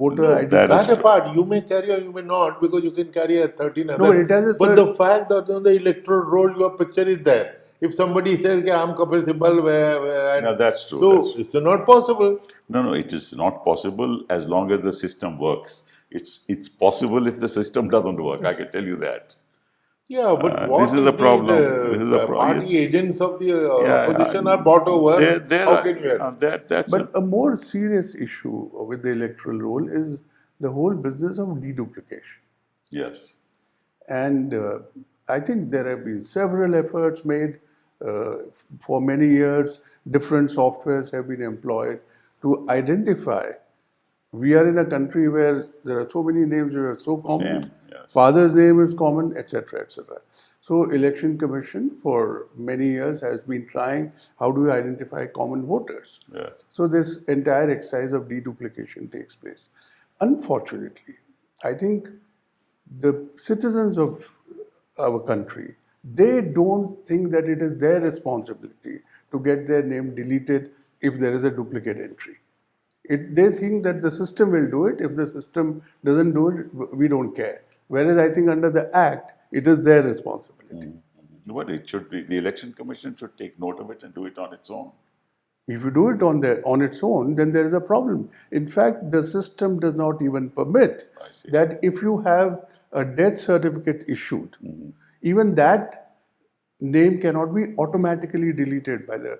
voter No, ID that card. is That true. apart, you may carry or you may not because you can carry a 13 other. but it has a but the fact that on the electoral roll your picture is there. If somebody says, "Okay, I'm Kapil Sibal," No, that's true. so That's true. it's not possible. No, it is not possible as long as the system works. It's possible if the system doesn't work. I can tell you that. Yeah, but what this is the problem. This is the problem. party agents of the Yeah, opposition are bought over? How can you help? That's But a more serious issue with the electoral roll is the whole business of deduplication. yes. And I think there have been several efforts made for many years. Different softwares have been employed to identify. We are in a country where there are so many names that are so common. Same, yes. Father's name is common, etc., etc. So, Election Commission for many years has been trying how do we identify common voters. Yes. So, this entire exercise of deduplication takes place. Unfortunately, I think the citizens of our country, they don't think that it is their responsibility to get their name deleted if there is a duplicate entry. They think that the system will do it. If the system doesn't do it, we don't care. Whereas I think under the Act, it is their responsibility. But it should be, the Election Commission should take note of it and do it on its own. If you do it on its own, then there is a problem. In fact, the system does not even permit see. that if you have a death certificate issued, even that name cannot be automatically deleted by the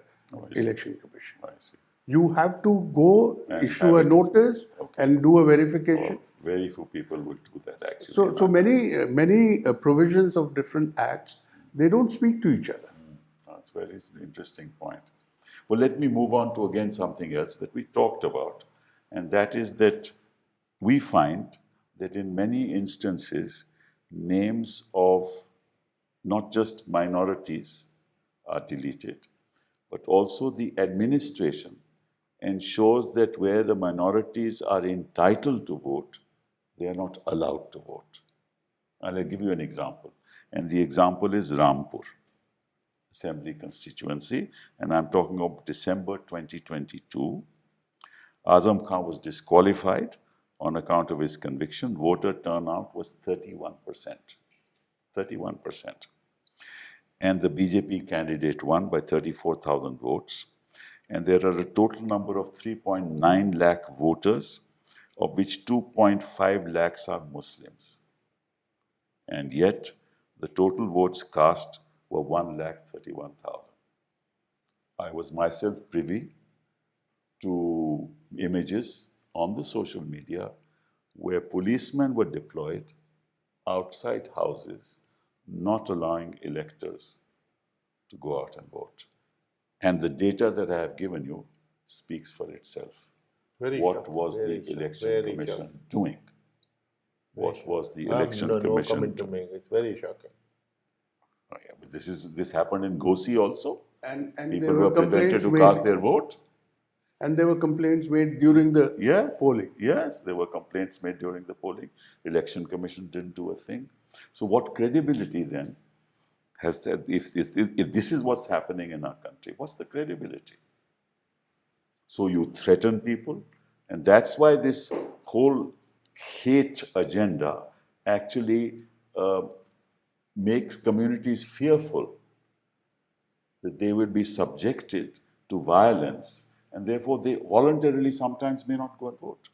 Election Commission. I see. You have to go And issue have a it. notice and do a verification. Very few people will do that actually. So many provisions of different acts, they don't speak to each other. That's a very interesting point. Well, let me move on to again something else that we talked about, and that is that we find that in many instances, names of not just minorities are deleted, but also the administration ensures that where the minorities are entitled to vote, they are not allowed to vote. And I'll give you an example. And the example is Rampur Assembly constituency. And I'm talking of December 2022. Azam Khan was disqualified on account of his conviction. Voter turnout was 31%. 31%. And the BJP candidate won by 34,000 votes. And there are a total number of 3.9 lakh voters, of which 2.5 lakhs are Muslims. And yet, the total votes cast were 1,31,000. I was myself privy to images on the social media where policemen were deployed outside houses, not allowing electors to go out and vote. And the data that I have given you speaks for itself. What shocking, was very the Election very Commission shocking. doing? What was the I have Election no Commission comment to doing? make. It's very shocking. Oh, yeah, but this happened in Gosi also. And People there were were prevented complaints to made. cast their vote. And there were complaints made during the Yes. polling. Yes, there were complaints made during the polling. Election Commission didn't do a thing. So what credibility then has that? If this is what's happening in our country, what's the credibility? So you threaten people, and that's why this whole hate agenda actually makes communities fearful that they will be subjected to violence, and therefore they voluntarily sometimes may not go and vote.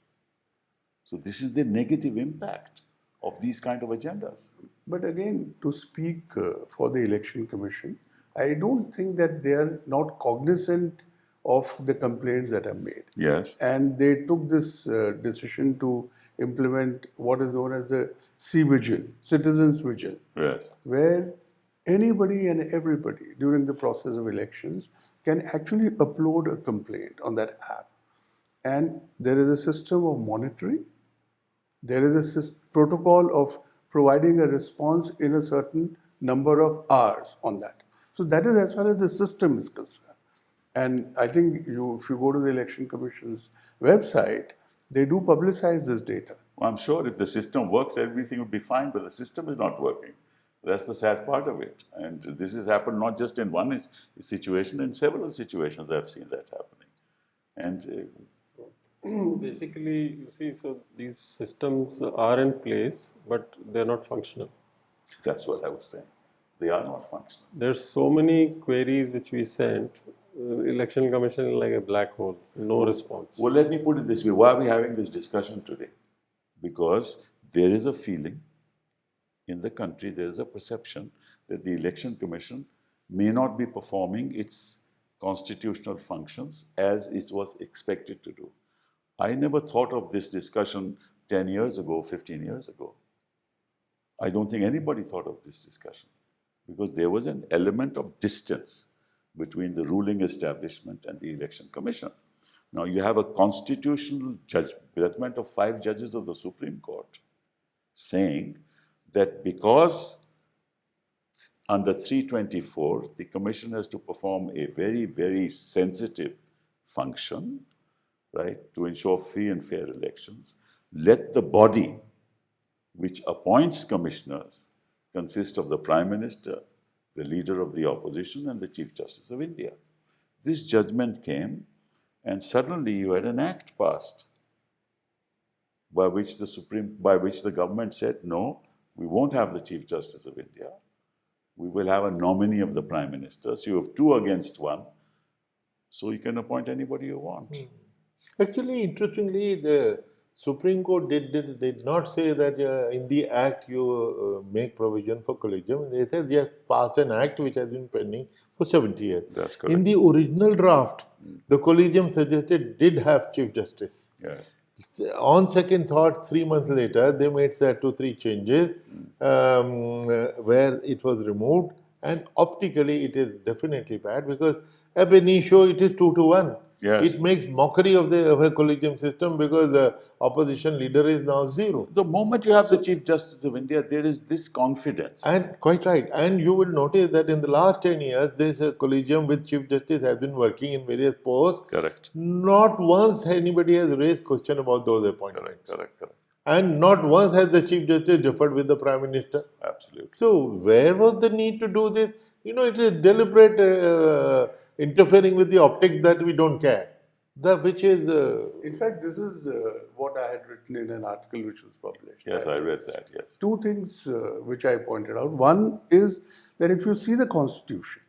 So this is the negative impact of these kind of agendas. But again, to speak for the Election Commission, I don't think that they are not cognizant of the complaints that are made. Yes. And they took this decision to implement what is known as the C-Vigil, Citizens Vigil, Yes. where anybody and everybody during the process of elections can actually upload a complaint on that app. And there is a system of monitoring there is a protocol of providing a response in a certain number of hours on that. So that is as far as the system is concerned. And I think if you go to the Election Commission's website, they do publicize this data. Well, I'm sure if the system works, everything would be fine, but the system is not working. That's the sad part of it. And this has happened not just in one situation, in several situations I've seen that happening. And Basically, you see, so these systems are in place, but they're not functional. that's what I was saying. They are not functional. There's so many queries which we sent. Election Commission is like a black hole, no response. Well, let me put it this way. Why are we having this discussion today? Because there is a feeling in the country, there is a perception that the Election Commission may not be performing its constitutional functions as it was expected to do. I never thought of this discussion 10 years ago, 15 years ago. I don't think anybody thought of this discussion because there was an element of distance between the ruling establishment and the Election Commission. Now, you have a constitutional judgment of 5 judges of the Supreme Court saying that because under 324, the Commission has to perform a very, very sensitive function, right, to ensure free and fair elections, let the body which appoints commissioners consist of the Prime Minister, the Leader of the Opposition, and the Chief Justice of India. This judgment came, and suddenly you had an act passed by which the government said, no, we won't have the Chief Justice of India. We will have a nominee of the Prime Minister. So you have 2 against 1. So you can appoint anybody you want. Actually, interestingly, the Supreme Court did not say that in the Act you make provision for collegium. They said just pass an Act which has been pending for 70 years. That's correct. In the original draft, the collegium suggested did have Chief Justice. Yes. On second thought, 3 months later, they made 2-3 changes where it was removed, and optically it is definitely bad because ab initio it is 2-1. Yes. It makes mockery of a collegium system because the opposition leader is now 0. The moment you have the Chief Justice of India, there is this confidence. And quite right. And you will notice that in the last 10 years, this collegium with Chief Justice has been working in various posts. Correct. Not once anybody has raised question about those appointments. Correct. And not once has the Chief Justice differed with the Prime Minister. Absolutely. So, where was the need to do this? It is deliberate interfering with the optics that we don't care. Which is... In fact, this is what I had written in an article which was published. Yes, I read that, yes. 2 things which I pointed out. One is that if you see the Constitution,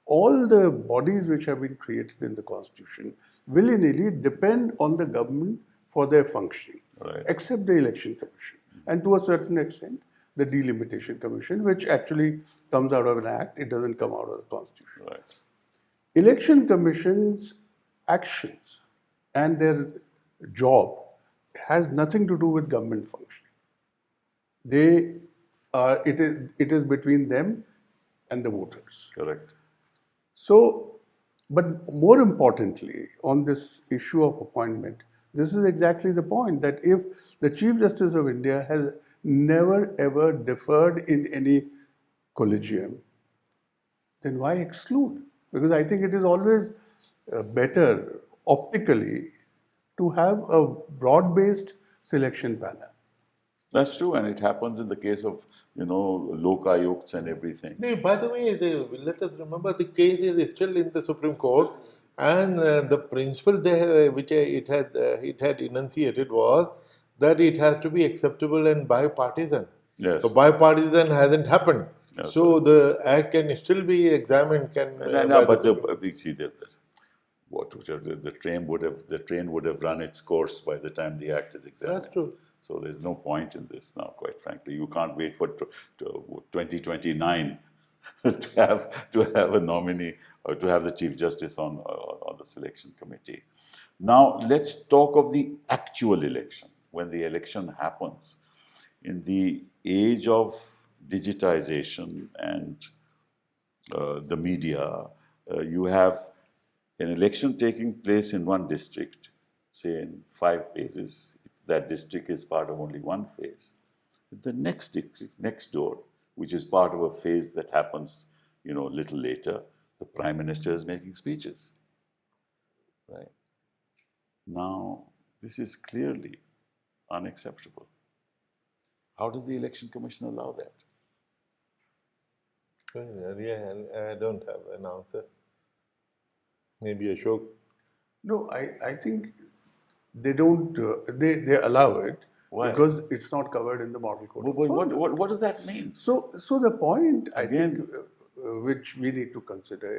all the bodies which have been created in the Constitution willy-nilly depend on the government for their functioning, Right. except the Election Commission. And to a certain extent, the Delimitation Commission, which actually comes out of an act, it doesn't come out of the Constitution. Right. Election Commission's actions and their job has nothing to do with government functioning. It is between them and the voters. Correct. So, but more importantly, on this issue of appointment, this is exactly the point that if the Chief Justice of India has never ever deferred in any collegium, then why exclude? Because I think it is always better optically to have a broad-based selection panel. That's true, and it happens in the case of, lokayukts and everything. By the way, let us remember the case is still in the Supreme Court, and the principle which it had enunciated was that it has to be acceptable and bipartisan. Yes. So bipartisan hasn't happened. Yes, So the act can still be examined. The train would have run its course by the time the act is examined. That's true. So there's no point in this now, quite frankly. You can't wait for 2029 to have a nominee or to have the Chief Justice on the selection committee. Now let's talk of the actual election. When the election happens, in the age of digitization and the media, you have an election taking place in one district, say in 5 pages. that district is part of only one phase. The next district, next door, which is part of a phase that happens, a little later, the Prime Minister is making speeches. Right? Now, this is clearly unacceptable. How does the Election Commission allow that? Yeah, I don't have an answer. Maybe Ashok. No, I think they don't, they allow it. Why? Because it's not covered in the model code. What does that mean? So the point, I Again, think, which we need to consider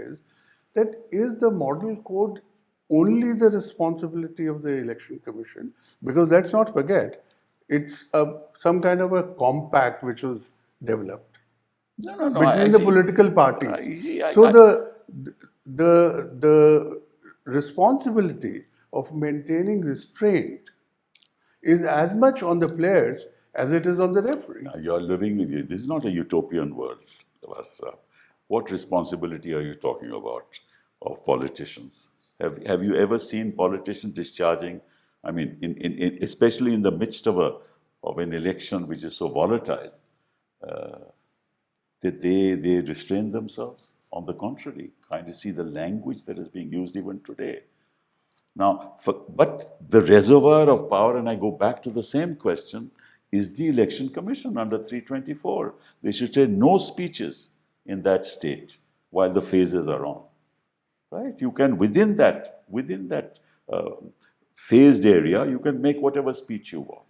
is the model code only the responsibility of the Election Commission? Because let's not forget, it's some kind of a compact which was developed No. between the political parties. So the responsibility of maintaining restraint is as much on the players as it is on the referee. You're living in, this is not a utopian world. What responsibility are you talking about of politicians? Have you ever seen politicians discharging, I mean, especially in the midst of an election which is so volatile, that they restrain themselves? On the contrary, kind of see the language that is being used even today. Now, but the reservoir of power, and I go back to the same question, is the Election Commission under 324. They should say no speeches in that state while the phases are on. Right? You can, within that phased area, you can make whatever speech you want.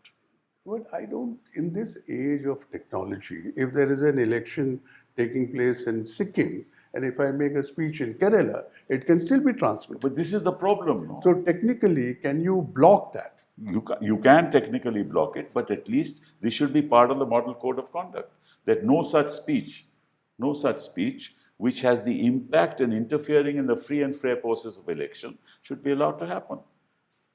But I don't, in this age of technology, if there is an election taking place in Sikkim, and if I make a speech in Kerala, it can still be transmitted. But this is the problem, no? So technically, can you block that? You can technically block it, but at least this should be part of the Model Code of Conduct, that no such speech which has the impact and interfering in the free and fair process of election should be allowed to happen.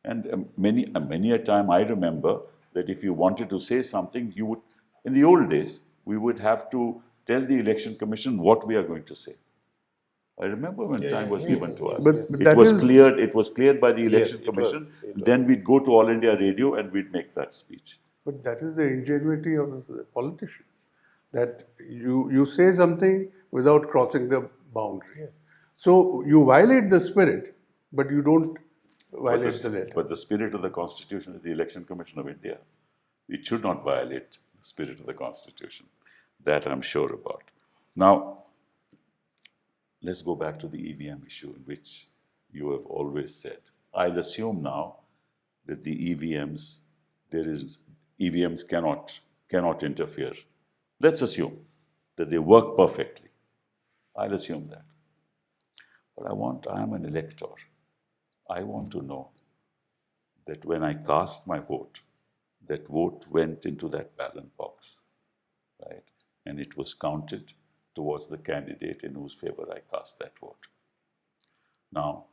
And many a time I remember that if you wanted to say something, you would, in the old days, we would have to tell the Election Commission what we are going to say. I remember when time was given to us. But it was cleared by the Election Commission. It was. Then we'd go to All India Radio and we'd make that speech. But that is the ingenuity of the politicians, that you say something without crossing the boundary. Yeah. So you violate the spirit, but you don't violate the letter. But the spirit of the Constitution is the Election Commission of India. It should not violate the spirit of the Constitution. That I'm sure about. Now, let's go back to the EVM issue, in which you have always said. I'll assume now that the EVMs cannot interfere. Let's assume that they work perfectly. I'll assume that. But I am an elector. I want to know that when I cast my vote, that vote went into that ballot box, right? And it was counted towards the candidate in whose favor I cast that vote. Now,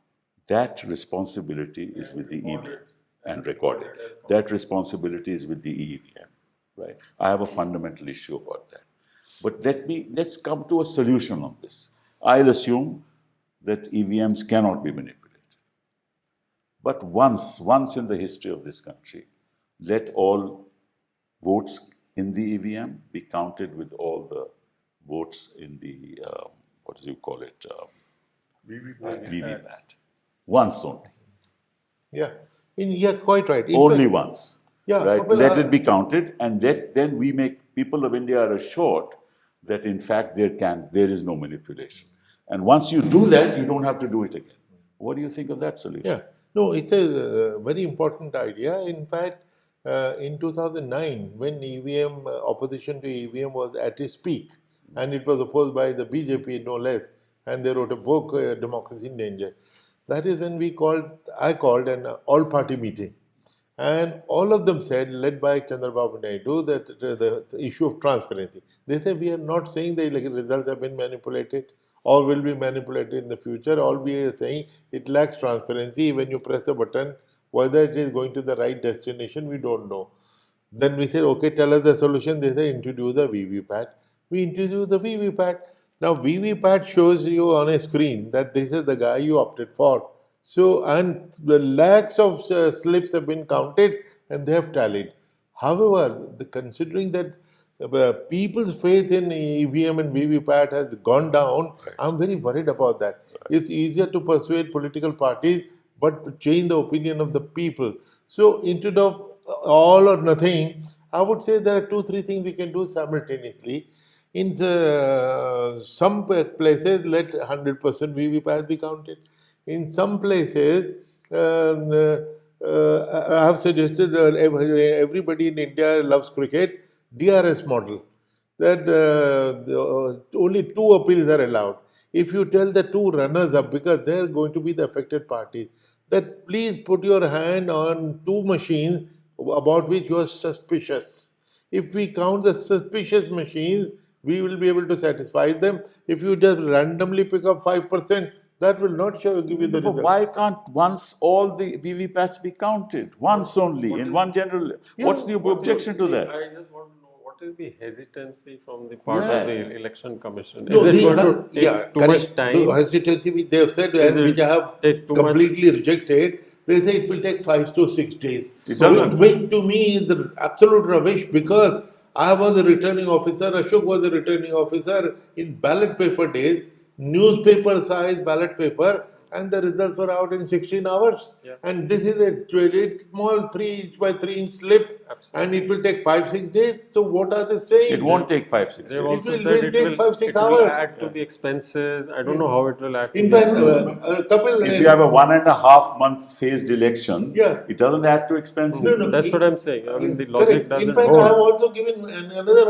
that responsibility is with the EVM and recorded. That responsibility is with the EVM, right? I have a fundamental issue about that. But let's come to a solution on this. I'll assume that EVMs cannot be manipulated. But once in the history of this country, let all votes in the EVM be counted with all the votes in the, VVPAT. Once only. Yeah, quite right. Only once. Yeah, right? Kapil, Let it be counted, and then we make people of India are assured that in fact there is no manipulation. And once you do that, you don't have to do it again. What do you think of that solution? Yeah, no, it's a very important idea. In fact, in 2009, when EVM opposition to EVM was at its peak, and it was opposed by the BJP no less, and they wrote a book, Democracy in Danger. That is when I called an all-party meeting, and all of them said, led by Chandrababu Naidu, that the issue of transparency. They said, we are not saying the results have been manipulated or will be manipulated in the future. All we are saying, it lacks transparency. When you press a button, whether it is going to the right destination, we don't know. Then we said, okay, tell us the solution. They say, introduce the VVPAT. We introduce the VVPAT. Now, VVPAT shows you on a screen that this is the guy you opted for. So, and the lakhs of slips have been counted, and they have tallied. However, considering that people's faith in EVM and VVPAT has gone down, I'm very worried about that. It's easier to persuade political parties, but to change the opinion of the people. So instead of all or nothing, I would say there are 2-3 things we can do simultaneously. In some places, let 100% VVPAT be counted. In some places, I have suggested that everybody in India loves cricket, DRS model, that only 2 appeals are allowed. If you tell the 2 runners up, because they are going to be the affected parties, that please put your hand on 2 machines about which you are suspicious. If we count the suspicious machines, we will be able to satisfy them. If you just randomly pick up 5%, that will not give you the But result. why can't once all the VVPATs be counted? Once only, in one general. What's the objection to that? I just want to know what is the hesitancy from the part of Yes. the election commission? No, Is it they going have- to take yeah, too correct. much time? The hesitancy which they have said, Is and which it I have take too completely rejected, they say it will take 5 to 6 days. doesn't. Which to me is the absolute rubbish, because I was a returning officer, Ashok was a returning officer in ballot paper days, newspaper size ballot paper, and the results were out in 16 hours. Yeah. And this is a very small 3 by 3 inch slip, and it will take 5-6 days. So what are they saying? It won't take 5-6 days. They've also will said it take will, 5-6 it will hours. add to the expenses. I don't know how it will add to In the fact, expenses. Kapil, If you have a 1.5 month phased election, Yeah. it doesn't add to expenses. No, no. That's what I'm saying. I mean, the correct. logic doesn't In fact, I have hold. also given another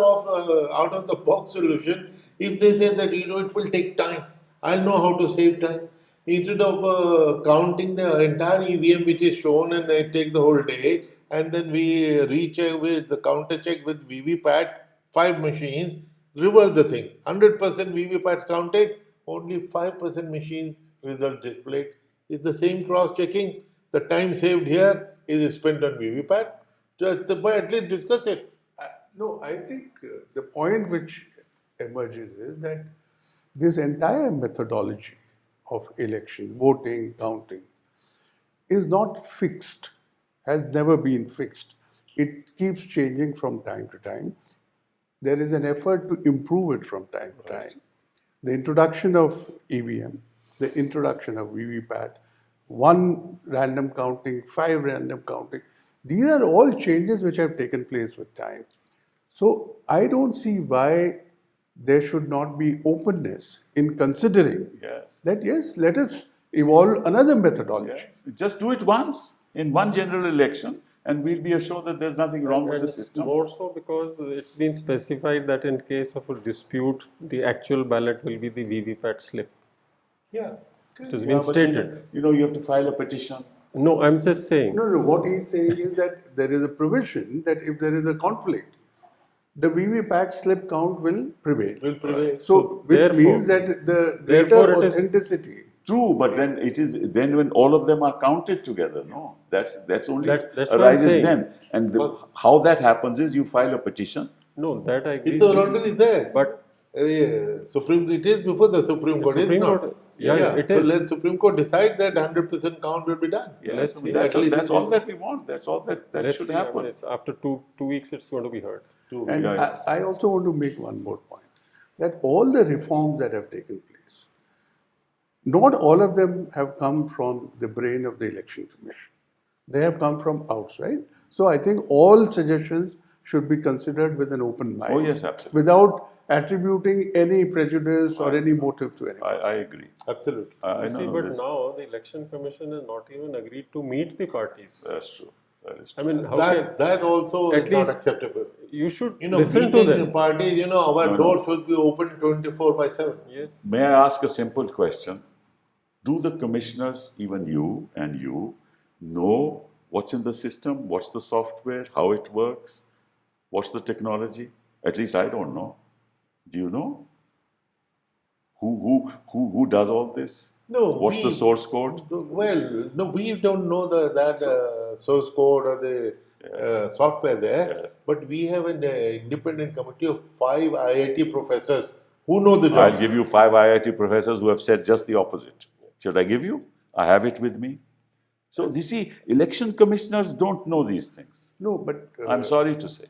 out of the box solution. If they say that it will take time, I'll know how to save time. Instead of counting the entire EVM which is shown and it takes the whole day, and then we recheck with the counter check with VVPAT, 5 machines, reverse the thing. 100% VVPATs counted, only 5% machines results displayed. It's the same cross checking. The time saved here is spent on VVPAT. But at least discuss it. No, I think the point which emerges is that this entire methodology of election, voting, counting, is not fixed, has never been fixed. It keeps changing from time to time. There is an effort to improve it from time to time. The introduction of EVM, the introduction of VVPAT, 1 random counting, 5 random counting, these are all changes which have taken place with time. So I don't see why there should not be openness in considering Yes. that, yes, let us evolve another methodology. Just do it once in one general election, and we'll be assured that there's nothing wrong with And the it's system. more so because it's been specified that in case of a dispute, the actual ballot will be the VVPAT slip. Yeah. It has Yeah, been but stated. you have to file a petition. No, I'm just saying. No, what he's saying is that there is a provision that if there is a conflict, the VVPAT slip count will prevail. Will prevail. So, which therefore- means that the therefore greater it is- authenticity. True, but then when all of them are counted together, no, that's only That's what I'm arises saying. then. And how that happens is you file a petition. No, that I agree. It's already there. But It is before the Supreme Court. Supreme it's not. Court, yeah, it So is. let Supreme Court decide that 100% count will be done. Yeah, Let's so see. that's, At least that's it all is. that we want. That's all that let's should see. I mean, happen. it's after two weeks, it's going to be heard. And Yeah. I also want to make one more point, that all the reforms that have taken place, not all of them have come from the brain of the Election Commission. They have come from outside. So I think all suggestions should be considered with an open mind. Oh, yes, absolutely. Without attributing any prejudice or any motive to anyone. I agree. Absolutely. I See, know but this. now the election commission has not even agreed to meet the parties. That's true. That is I true. mean, how can That also At is least- not acceptable. you should Meeting listen to them? parties, our door should be open 24/7. Yes. May I ask a simple question? Do the commissioners, even you and you, know what's in the system, what's the software, how it works, what's the technology? At least I don't know. Do you know? Who does all this? No. What's the source code? Well, no, we don't know that source code or the software there, Yeah. but we have an independent committee of 5 IIT professors who know the I'll job. give you 5 IIT professors who have said just the opposite. Should I give you? I have it with me. So, you see, election commissioners don't know these things. No, but I'm sorry to say.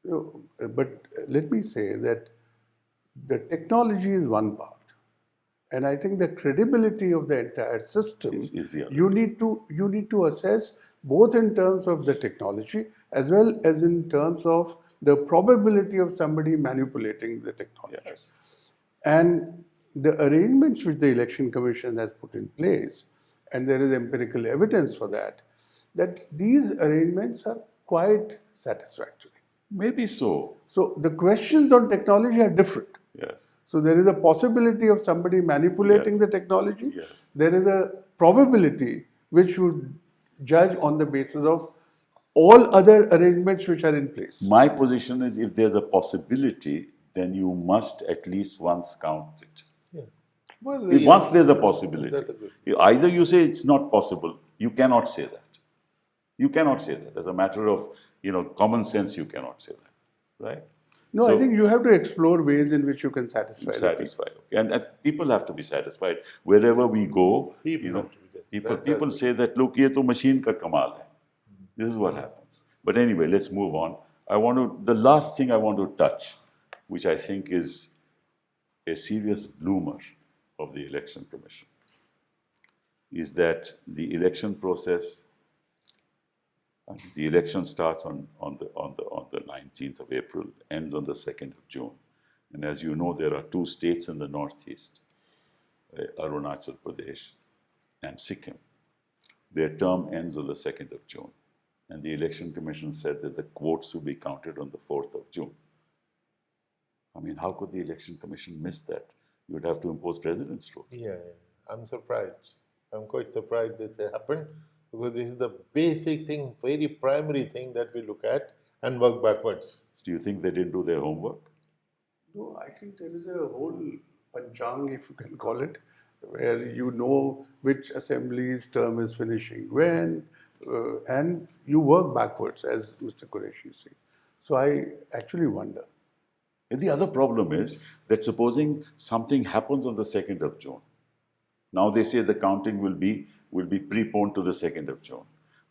no, but let me say that the technology is one part. And I think the credibility of the entire system, Is the other. you need to assess both in terms of the technology as well as in terms of the probability of somebody manipulating the technology. Yes. And the arrangements which the Election Commission has put in place, and there is empirical evidence for that, that these arrangements are quite satisfactory. Maybe so. So the questions on technology are different. Yes. So there is a possibility of somebody manipulating Yes. the technology. Yes. There is a probability which would judge on the basis of all other arrangements which are in place. My position is if there's a possibility, then you must at least once count it. Yeah. Well, If once there's a possibility. That's a good. Either you say it's not possible, you cannot say that. You cannot say that. As a matter of common sense, you cannot say that. Right? No, So- I think you have to explore ways in which you can satisfy the people. Satisfied. Okay. And people have to be satisfied. Wherever we go, People have to be there. people say that, look, ye to machine ka kamal hai. This is what happens. But anyway, let's move on. The last thing I want to touch, which I think is a serious bloomer of the Election Commission, is that the election process, the election starts on the 19th of April, ends on the 2nd of June. And as you know, there are two states in the northeast, Arunachal Pradesh and Sikkim. Their term ends on the 2nd of June. And the Election Commission said that the votes will be counted on the 4th of June. I mean, how could the Election Commission miss that? You would have to impose president's rule. Yeah, I'm surprised. I'm quite surprised that it happened because this is the basic thing, very primary thing that we look at and work backwards. Do you think they didn't do their homework? No, I think there is a whole panchang, if you can call it, where you know which assembly's term is finishing when, and you work backwards, as Mr. Qureshi said. So I actually wonder. And the other problem is that supposing something happens on the 2nd of June. Now they say the counting will be preponed to the 2nd of June.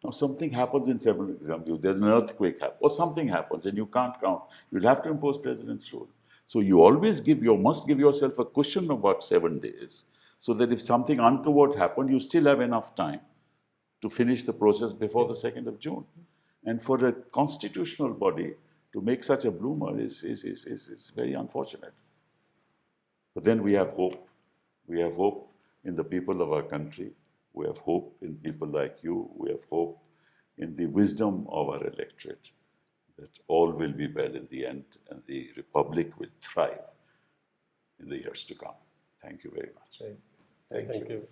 Now something happens in several examples. There's an earthquake happens, or something happens and you can't count. You'll have to impose president's rule. So you always must give yourself a cushion of about 7 days, so that if something untoward happened, you still have enough time to finish the process before the 2nd of June. And for a constitutional body to make such a bloomer is very unfortunate. But then we have hope. We have hope in the people of our country. We have hope in people like you. We have hope in the wisdom of our electorate that all will be well in the end and the Republic will thrive in the years to come. Thank you very much. Thank you. Thank you.